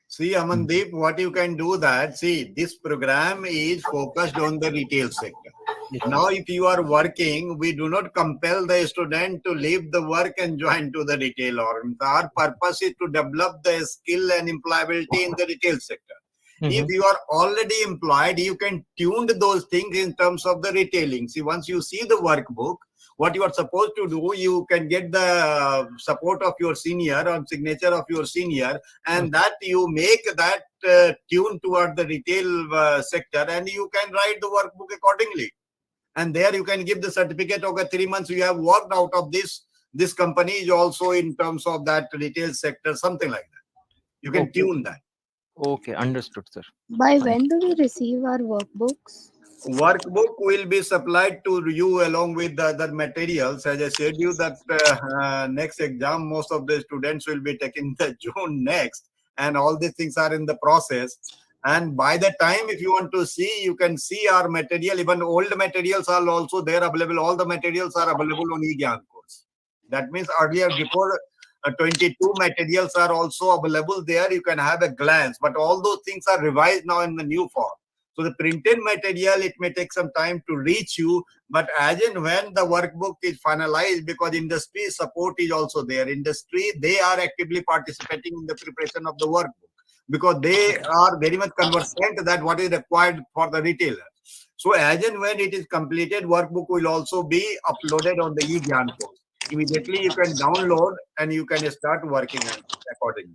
See, Amandeep, what you can do that, see, this program is focused on the retail sector. Now, if you are working, we do not compel the student to leave the work and join to the retail org. Our purpose is to develop the skill and employability in the retail sector. If you are already employed, you can tune those things in terms of the retailing. See, once you see the workbook, what you are supposed to do, you can get the support of your senior or signature of your senior, and that you make that tune toward the retail sector, and you can write the workbook accordingly. And there you can give the certificate, okay, 3 months you have worked out of this company is also in terms of that retail sector, something like that. You can tune that. Okay, understood, sir. By when do we receive our workbooks? Workbook will be supplied to you along with the other materials. As I said you that next exam, most of the students will be taking the June next, and all these things are in the process. And by the time, if you want to see, you can see our material. Even old materials are also there available. All the materials are available on eGyan course. That means earlier, before 22 materials are also available there. You can have a glance. But all those things are revised now in the new form. So the printed material, it may take some time to reach you. But as and when the workbook is finalized, because industry support is also there. Industry, they are actively participating in the preparation of the workbook, because they are very much conversant that what is required for the retailer. So as and when it is completed, workbook will also be uploaded on the eGyan course. Immediately you can download and you can start working accordingly.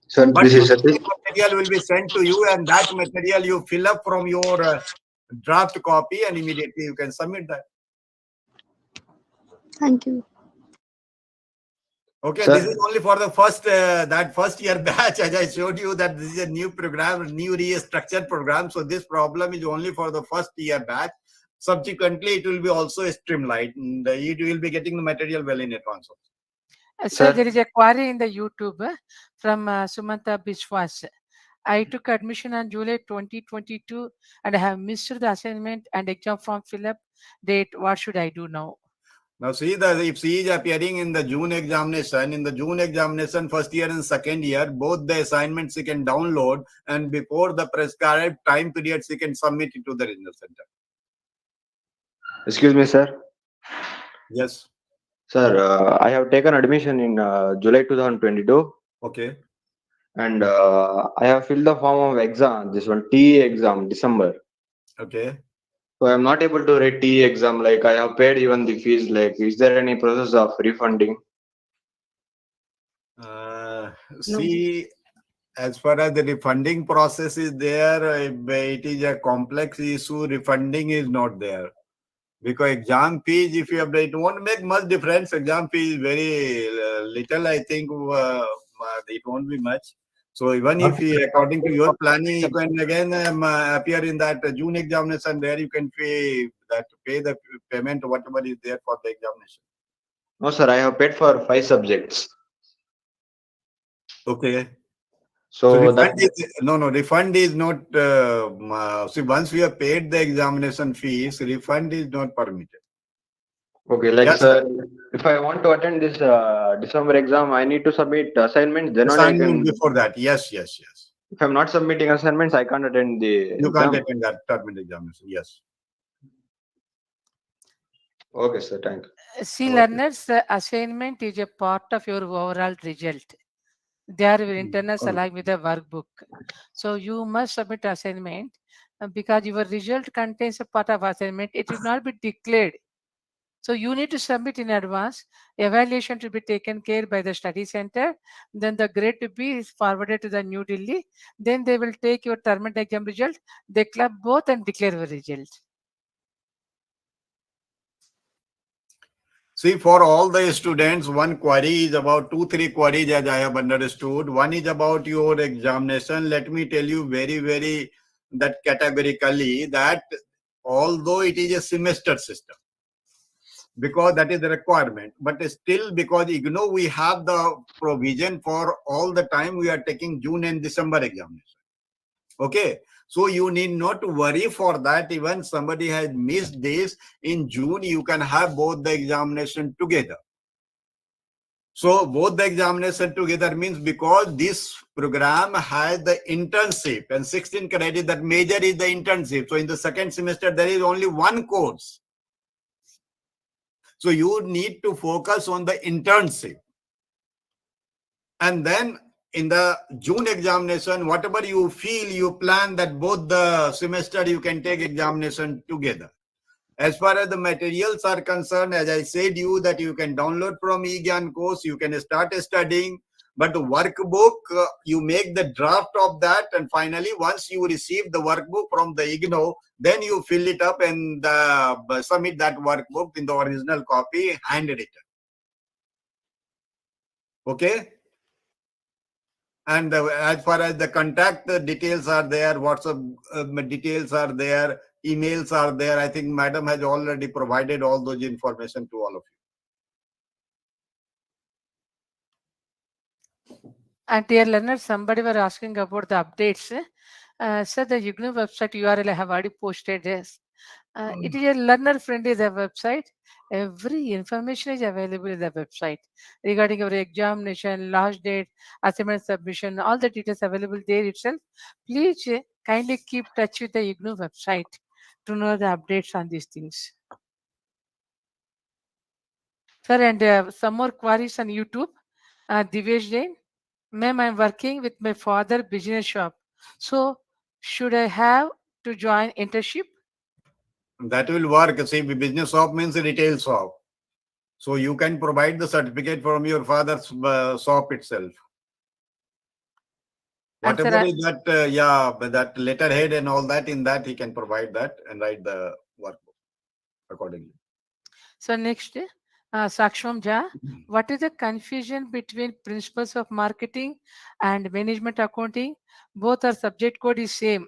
Sir, But this is material will be sent to you, and that material you fill up from your draft copy, and immediately you can submit that. Thank you. Okay, Sir. this is only for the first that first year batch. As I showed you that this is a new program, new restructured program. So this problem is only for the first year batch. Subsequently, it will be also streamlined. And you will be getting the material well in advance. Sir, there is a query in the YouTube from Sumanta Bishwas. I took admission on July 2022 and I have missed the assignment and exam form fill-up date. What should I do now? Now see that if she is appearing in the June examination, first year and second year, both the assignments she can download, and before the prescribed time period she can submit it to the regional center. Excuse me, sir. Yes. Sir, I have taken admission in July 2022. Okay. And I have filled the form of exam, this one TE exam, December. Okay. So I am not able to write TE exam, like I have paid even the fees. Like, is there any process of refunding? See, as far as the refunding process is there, it is a complex issue. Refunding is not there. Because exam fees, if you have, it won't make much difference. Exam fee is very little, I think. It won't be much. So even if you, according to your planning, you can again appear in that June examination. There you can pay the payment whatever is there for the examination. No, sir, I have paid for 5 subjects. Okay. So refund refund is not. See, once we have paid the examination fees, refund is not permitted. Okay, like Yes. sir, if I want to attend this December exam, I need to submit assignments. Then only I Assignment can. before that, yes. If I'm not submitting assignments, I can't attend the You exam. can't attend that terminal examination. Yes. Okay, sir. Thank you. See, learners, assignment is a part of your overall result. They are your internals along with the workbook. So you must submit assignment because your result contains a part of assignment. It will not be declared. So you need to submit in advance. Evaluation to be taken care by the study center. Then the grade to be forwarded to the New Delhi. Then they will take your term exam result. They club both and declare your result. See, for all the students, one query is about 2-3 queries as I have understood. One is about your examination. Let me tell you very that categorically that although it is a semester system, because that is the requirement, but still because we have the provision for all the time we are taking June and December examination. Okay. So you need not worry for that. Even somebody has missed this in June, you can have both the examination together. So both the examination together means because this program has the internship and 16 credit, that major is the internship. So in the second semester, there is only one course. So you need to focus on the internship. And then in the June examination, whatever you feel, you plan that both the semester you can take examination together. As far as the materials are concerned, as I said you that you can download from eGyan course, you can start studying, but the workbook, you make the draft of that, and finally once you receive the workbook from the IGNOU, then you fill it up and submit that workbook in the original copy, handwritten. Okay? And as far as the contact details are there, WhatsApp details are there, emails are there. I think Madam has already provided all those information to all of you. And dear learners, somebody were asking about the updates. So the IGNOU website URL I have already posted this. It is a learner-friendly website. Every information is available in the website regarding your examination, last date, assignment submission, all the details available there itself. Please kindly keep touch with the IGNOU website to know the updates on these things. Sir, and some more queries on YouTube. Divesh Jain, ma'am, I'm working with my father business shop. So should I have to join internship? That will work. See, business shop means retail shop. So you can provide the certificate from your father's shop itself. Whatever is that, that letterhead and all that, in that he can provide that and write the workbook accordingly. So next, Saksham Jha, what is the confusion between principles of marketing and management accounting? Both are subject code is same.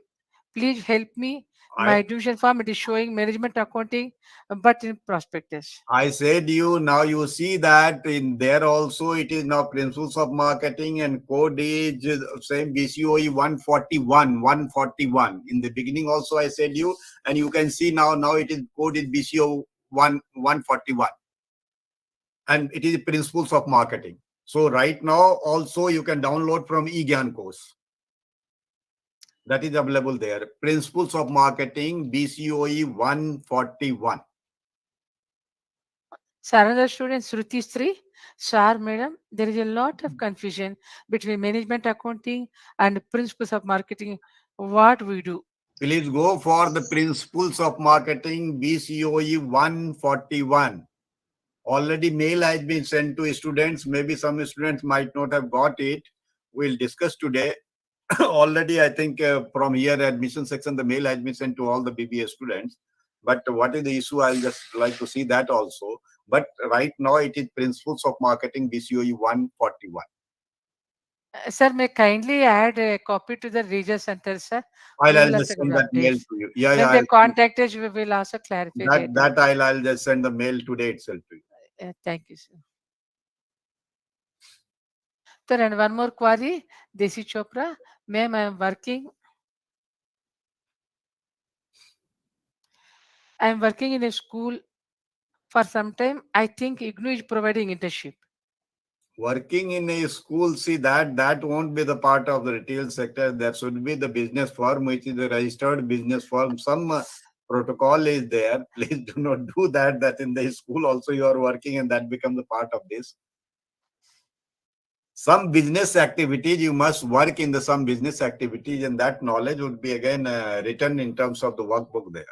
Please help me. My I admission form it is showing management accounting, but in prospectus. I said you now you see that in there also it is now principles of marketing and code is same BCOE 141. In the beginning also I said you, and you can see now it is code is BCO 141, and it is principles of marketing. So right now also you can download from eGyan course. That is available there. Principles of marketing BCOE 141. So another student, Shruti Sri, Sir, madam, there is a lot of confusion between management accounting and principles of marketing. What we do? Please go for the principles of marketing BCOE 141. Already mail has been sent to students. Maybe some students might not have got it. We'll discuss today. Already, I think from here admission section, the mail has been sent to all the BBA students. But what is the issue? I'll just like to see that also. But right now, it is principles of marketing BCOE 141. Sir, may kindly add a copy to the regional center, sir. We I'll will just also give send that mail updates. to you. Yeah, When yeah. they contact us, we will also clarify That later. I'll just send the mail today itself to you. Thank you, sir. Sir, and one more query, Desi Chopra. Ma'am, I am working in a school for some time. I think IGNU is providing internship. Working in a school, see that won't be the part of the retail sector. That should be the business firm, which is a registered business firm. Some protocol is there. Please do not do that. That in the school also you are working, and that becomes a part of this. Some business activities you must work in the some business activities, and that knowledge would be again written in terms of the workbook there.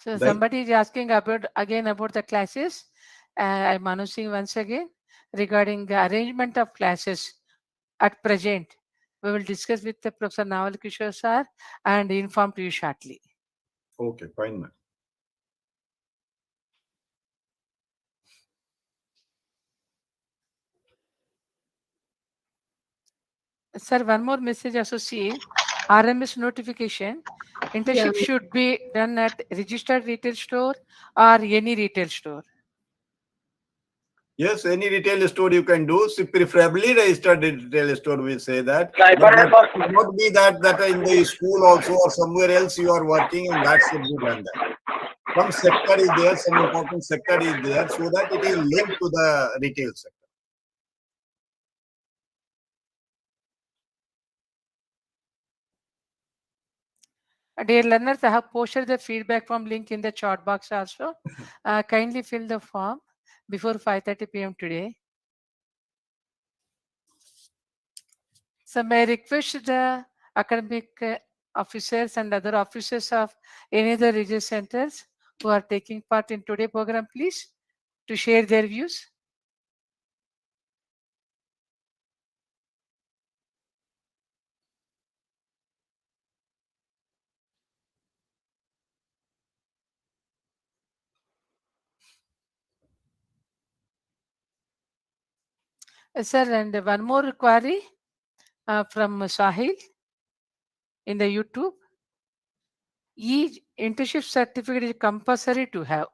So somebody is asking about the classes. I'm announcing once again regarding the arrangement of classes at present. We will discuss with the Professor Naval Kishore sir and inform to you shortly. Okay, fine, ma'am. Sir, one more message associate RMS notification. Internship should be done at registered retail store or any retail store. Yes, any retail store you can do. So preferably registered retail store, we say that. But that should not be that in the school also or somewhere else you are working, and that should be done there. Some sector is there, some important sector is there, so that it is linked to the retail sector. Dear learners, I have posted the feedback form link in the chat box also. Kindly fill the form before 5:30 p.m. today. So may I request the academic officers and other officers of any other regional centers who are taking part in today's program, please, to share their views. Sir, and one more query from Sahil in the YouTube. Each internship certificate is compulsory to have.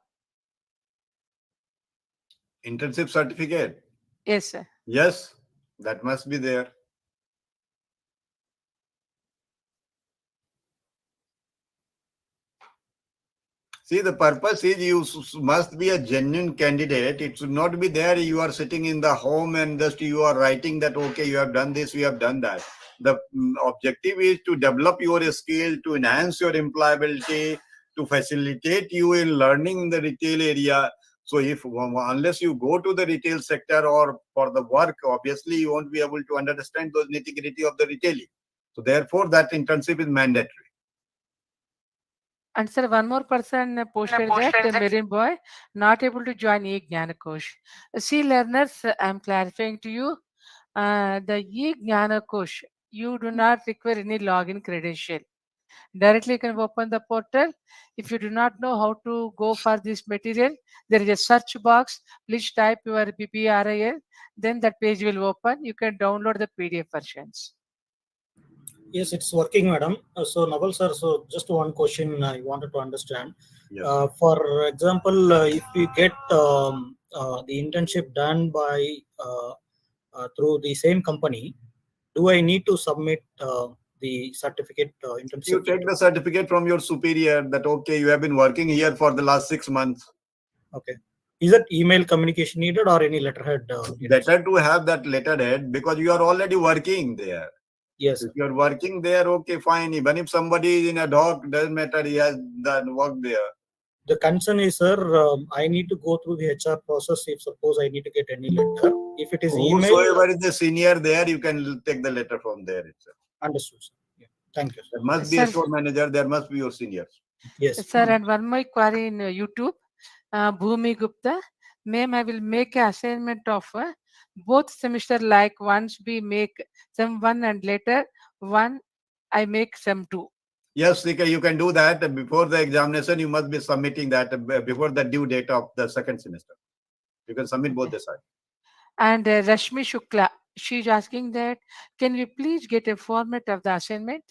Internship certificate? Yes, sir. Yes, that must be there. See, the purpose is you must be a genuine candidate. It should not be there you are sitting in the home and just you are writing that, okay, you have done this, you have done that. The objective is to develop your skill, to enhance your employability, to facilitate you in learning in the retail area. So if unless you go to the retail sector or for the work, obviously you won't be able to understand those nitty-gritty of the retailing. So therefore that internship is mandatory. And sir, one more person posted that Marine boy not able to join e-Gnanakosh. See, learners, I'm clarifying to you, the e-Gnanakosh, you do not require any login credential. Directly you can open the portal. If you do not know how to go for this material, there is a search box. Please type your BBARIL, then that page will open. You can download the PDF versions. Yes, it's working, madam. So, Naval sir, so just one question I wanted to understand. Yes. For example, if we get the internship done by through the same company, do I need to submit the certificate internship? You take the certificate from your superior that, okay, you have been working here for the last 6 months. Okay. Is that email communication needed or any letterhead? Better to have that letterhead because you are already working there. Yes. If you're working there, okay, fine. Even if somebody is in a dock, doesn't matter, he has done work there. The concern is, sir, I need to go through the HR process if suppose I need to get any letter. If it is email. Whosoever is the senior there, you can take the letter from there itself. Understood, sir. Yeah. Thank you. There must be a store manager, there must be your seniors. Yes. Sir, and one more query in YouTube. Bhumi Gupta, ma'am, I will make an assignment of both semester, like once we make some one and later one I make some two. Yes, you can do that. Before the examination, you must be submitting that before the due date of the second semester. You can submit both the sides. And Rashmi Shukla, she's asking that, can we please get a format of the assignment?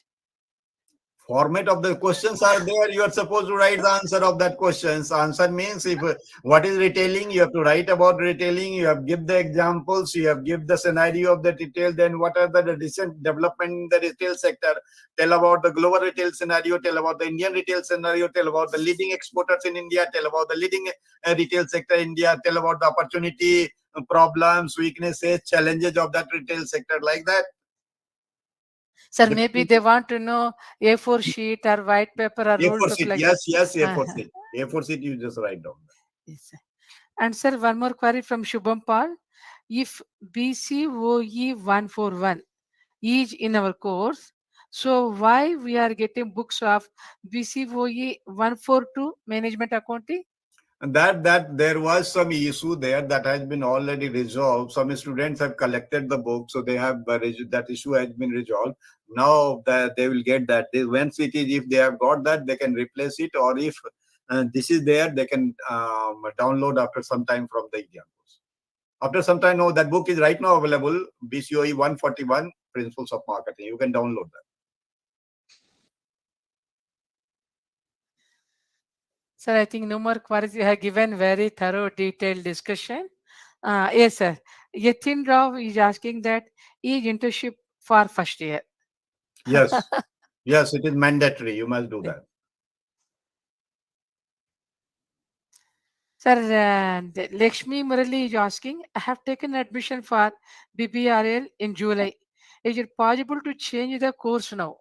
Format of the questions are there. You are supposed to write the answer of that questions. Answer means if what is retailing, you have to write about retailing. You have give the examples. You have give the scenario of the retail. Then what are the recent development in the retail sector? Tell about the global retail scenario. Tell about the Indian retail scenario. Tell about the leading exporters in India. Tell about the leading retail sector in India. Tell about the opportunity, problems, weaknesses, challenges of that retail sector, like that. Sir, maybe they want to know A4 sheet or white paper or A4 ruled sheet. like Yes, that. yes, A4 sheet. A4 sheet, you just write down. Yes, sir. And sir, one more query from Shubham Paul. If BCOE 141 is in our course, so why we are getting books of BCOE 142 management accounting? And that there was some issue there that has been already resolved. Some students have collected the book, so they have that issue has been resolved. Now that they will get that. Once it is, if they have got that, they can replace it, or if this is there, they can download after some time from the examples. After some time, no, that book is right now available. BCOE 141 Principles of Marketing. You can download that. Sir, I think no more queries. You have given very thorough, detailed discussion. Yes, sir. Yatin Rao is asking that is internship for first year. Yes, yes, it is mandatory. You must do that. Sir, Lakshmi Murali is asking, I have taken admission for BBARIL in July. Is it possible to change the course now?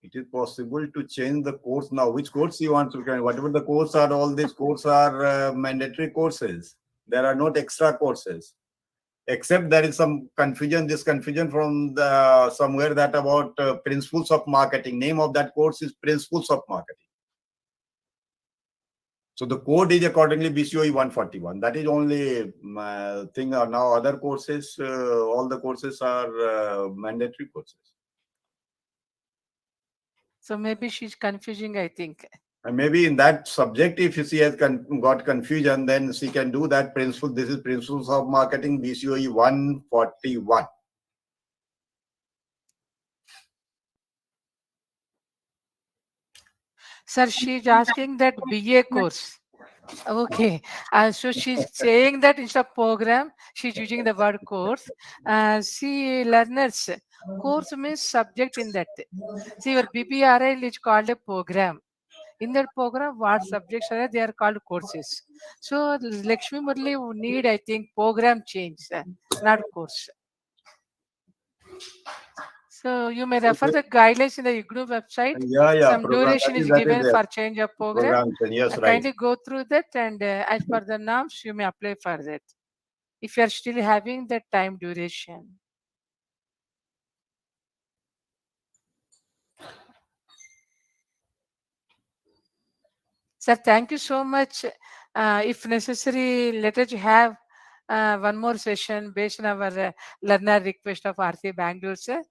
It is possible to change the course now. Which course you want to carry? Whatever the course are, all these courses are mandatory courses. There are not extra courses. Except there is some confusion, this confusion from the somewhere that about principles of marketing. Name of that course is principles of marketing. So the code is accordingly BCOE 141. That is only thing. Now other courses, all the courses are mandatory courses. So maybe she's confusing, I think. And maybe in that subject, if she has got confusion, then she can do that principle. This is Principles of Marketing, BCOE 141. Sir, she's asking that BA course. Okay, so she's saying that instead of program, she's using the word course. See, learners, course means subject in that. See, your BBRIL is called a program. In that program, what subjects are there? They are called courses. So Lakshmi Murali would need, I think, program change, not course. So you may refer the guidelines in the IGNOU website. Yeah, Some program. duration is That is given there. for change of program. Yes, right. Kindly go through that, and as per the norms, you may apply for that. If you are still having that time duration. Sir, thank you so much. If necessary, let us have one more session based on our learner request of RC Bangalore, sir.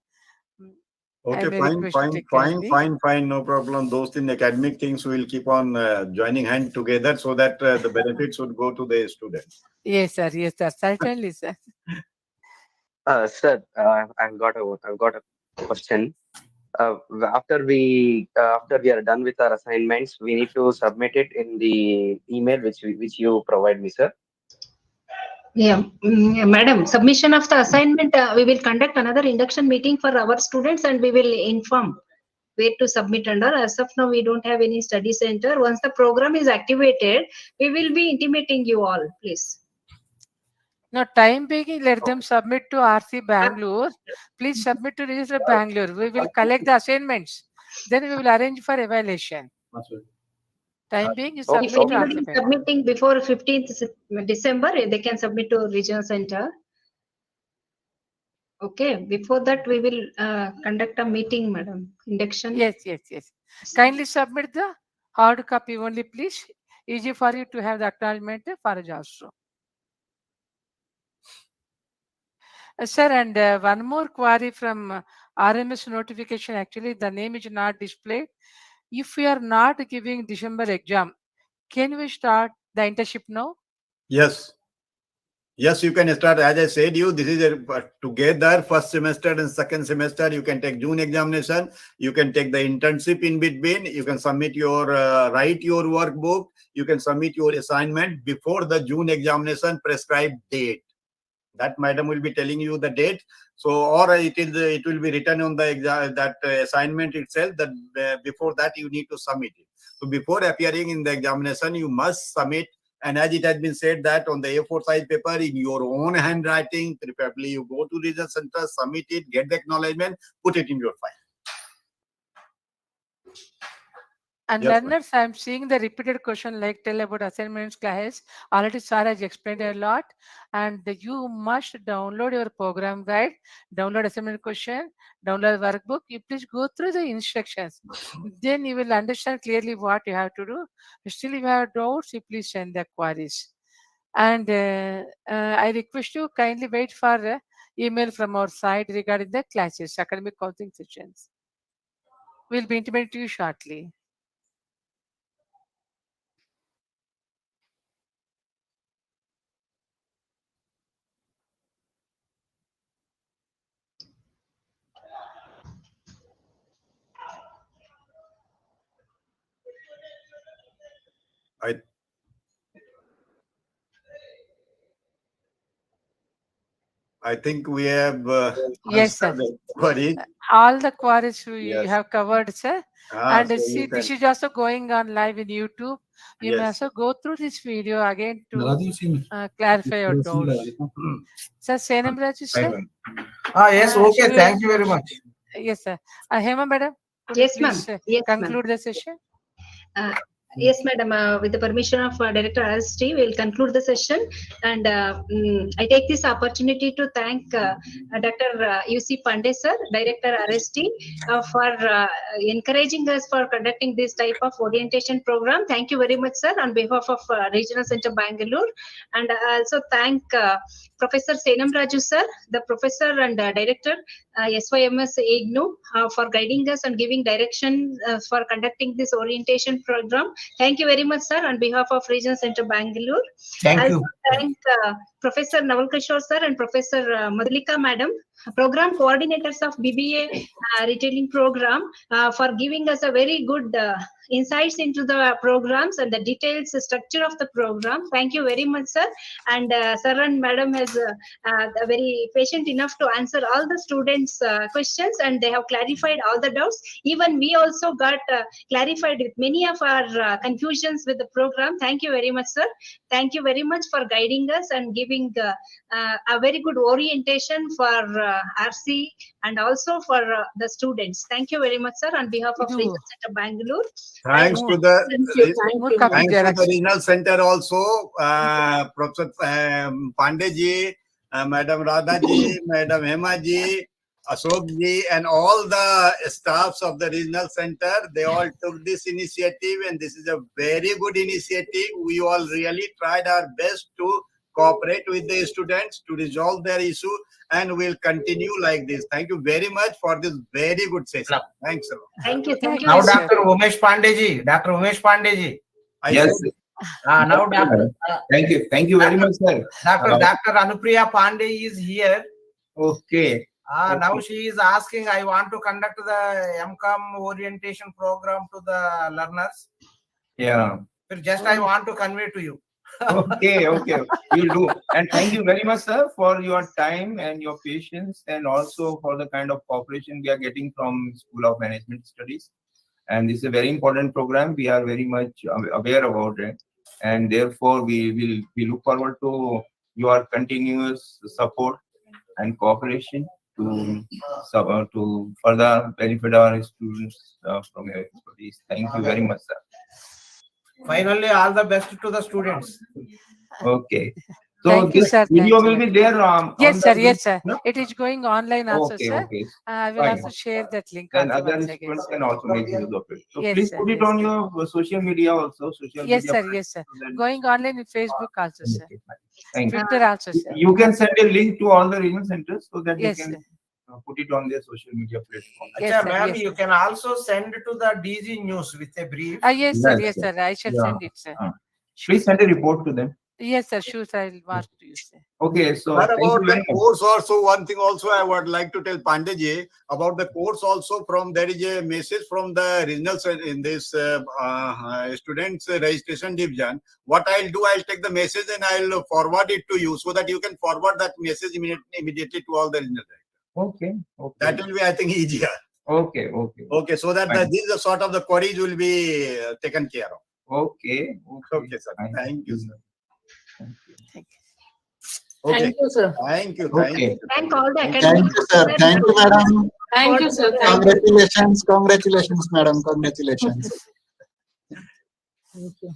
Okay, may fine, request you fine, take fine, kindly. fine, fine. No problem. Those in academic things will keep on joining hand together so that the benefits would go to the students. Yes, sir. Yes, sir. Certainly, sir. Sir, I've got a question. After we are done with our assignments, we need to submit it in the email which you provide me, sir. Yeah, madam, submission of the assignment, we will conduct another induction meeting for our students and we will inform where to submit under. As of now, we don't have any study center. Once the program is activated, we will be intimating you all, please. No, time being, let them submit to RC Bangalore. Please submit to Register Bangalore. We will collect the assignments. Then we will arrange for evaluation. Time being, you If submit to anybody RC is Bangalore. submitting before 15th December, they can submit to regional center. Okay, before that we will conduct a meeting, madam. Induction. Yes, yes, yes. Kindly submit the hard copy only, please. Easy for you to have the acknowledgement for us also. Sir, and one more query from RMS notification. Actually, the name is not displayed. If we are not giving December exam, can we start the internship now? Yes. Yes, you can start. As I said, this is together first semester and second semester. You can take June examination. You can take the internship in between. You can submit your write your workbook. You can submit your assignment before the June examination prescribed date. That madam will be telling you the date. So, or it will be written on the assignment itself that before that you need to submit it. So before appearing in the examination, you must submit. And as it has been said that on the A4 size paper in your own handwriting, preferably you go to research center, submit it, get the acknowledgement, put it in your file. And Yes, learners, I'm seeing the repeated question like tell about assignments class. Already sir has explained a lot. And you must download your program guide, download assignment question, download workbook. You please go through the instructions. Then you will understand clearly what you have to do. Still, if you have doubts, you please send the queries. And I request you kindly wait for email from our side regarding the classes, academic counseling sessions. We'll be intimating to you shortly. I think we have Yes, sir. answered the query. All the queries you Yes. have covered, sir. And so see, you this can- is also going on live in YouTube. You may Yes. also go through this video again to clarify your doubts. Sir, Senam Raju, sir. Yes, okay. Should we- Thank you very much. Yes, sir. Hema, madam, could Yes, you ma'am. please Yes, ma'am. conclude the session? Yes, madam. With the permission of Director RST, we will conclude the session. And I take this opportunity to thank Dr. UC Pandey, sir, Director RST, for encouraging us for conducting this type of orientation program. Thank you very much, sir, on behalf of Regional Center Bangalore. And I also thank Professor Senam Raju, sir, the Professor and Director SYMS IGNU, for guiding us and giving direction for conducting this orientation program. Thank you very much, sir, on behalf of Regional Center Bangalore. Thank I you. also thank Professor Naval Kishore, sir, and Professor Madhulika, madam, program coordinators of BBA retailing program, for giving us a very good insights into the programs and the details structure of the program. Thank you very much, sir. And sir and madam has very patient enough to answer all the students' questions, and they have clarified all the doubts. Even we also got clarified with many of our confusions with the program. Thank you very much, sir. Thank you very much for guiding us and giving a very good orientation for RC and also for the students. Thank you very much, sir, on behalf of Regional Center Bangalore. Thanks And to the thank you. regional center also, Professor Pandey ji, Madam Radha ji, Madam Hema ji, Ashokji and all the staffs of the regional center, they all took this initiative, and this is a very good initiative. We all really tried our best to cooperate with the students to resolve their issue, and we'll continue like this. Thank you very much for this very good session. Thanks a lot. Thank you. Thank you. Now, Dr. Umesh Pandeji. Dr. Umesh Pandeji. Yes. Now, Dr. Thank you very much, sir. Dr. Anupriya Pandey is here. Okay. Now she is asking, I want to conduct the MCOM orientation program to the learners. Yeah. Just I want to convey to you. Okay, we'll do. And thank you very much, sir, for your time and your patience, and also for the kind of cooperation we are getting from School of Management Studies. And this is a very important program. We are very much aware about it, and therefore we look forward to your continuous support and cooperation to further benefit our students from your expertise. Thank you very much, sir. Finally, all the best to the students. Okay. So Thank you, this sir. video Thank will you. be there Yes, on sir. the Yes, sir. link, no? It is going online also, Okay, sir. okay. I will Fine. also share that link Then also other once again. students can also make use of it. So Yes, please sir. put it Yes, on sir. your social media also. Yes, sir. Yes, sir. Going online in Facebook also, sir. Thank you. Twitter also, sir. You can send a link to all the regional centers so that Yes, they can sir. put it on their social media platform. Yes, sir. Ma'am, Yes, you sir. can also send to the DG News with a brief. Yes, sir. Yes, sir. I shall Yeah. send it, sir. Please send a report to them. Yes, sir. Sure, sir. I will mark to you, sir. Okay, so But thank about you very the much. course also, one thing also I would like to tell Pandeyji about the course also. From there is a message from the regional in this students registration division. What I'll do, I'll take the message and I'll forward it to you so that you can forward that message immediately to all the regional directors. Okay. That will be, I think, easier. Okay. So that Fine. this is the sort of the queries will be taken care of. Okay, sir. Thank you, sir. Thank you. Okay. Thank you, sir. Thank you. Okay. Thank all the Thank academic you, sir. Thank you, madam. Thank you, sir. Thank you. Congratulations, madam. Congratulations. Thank you.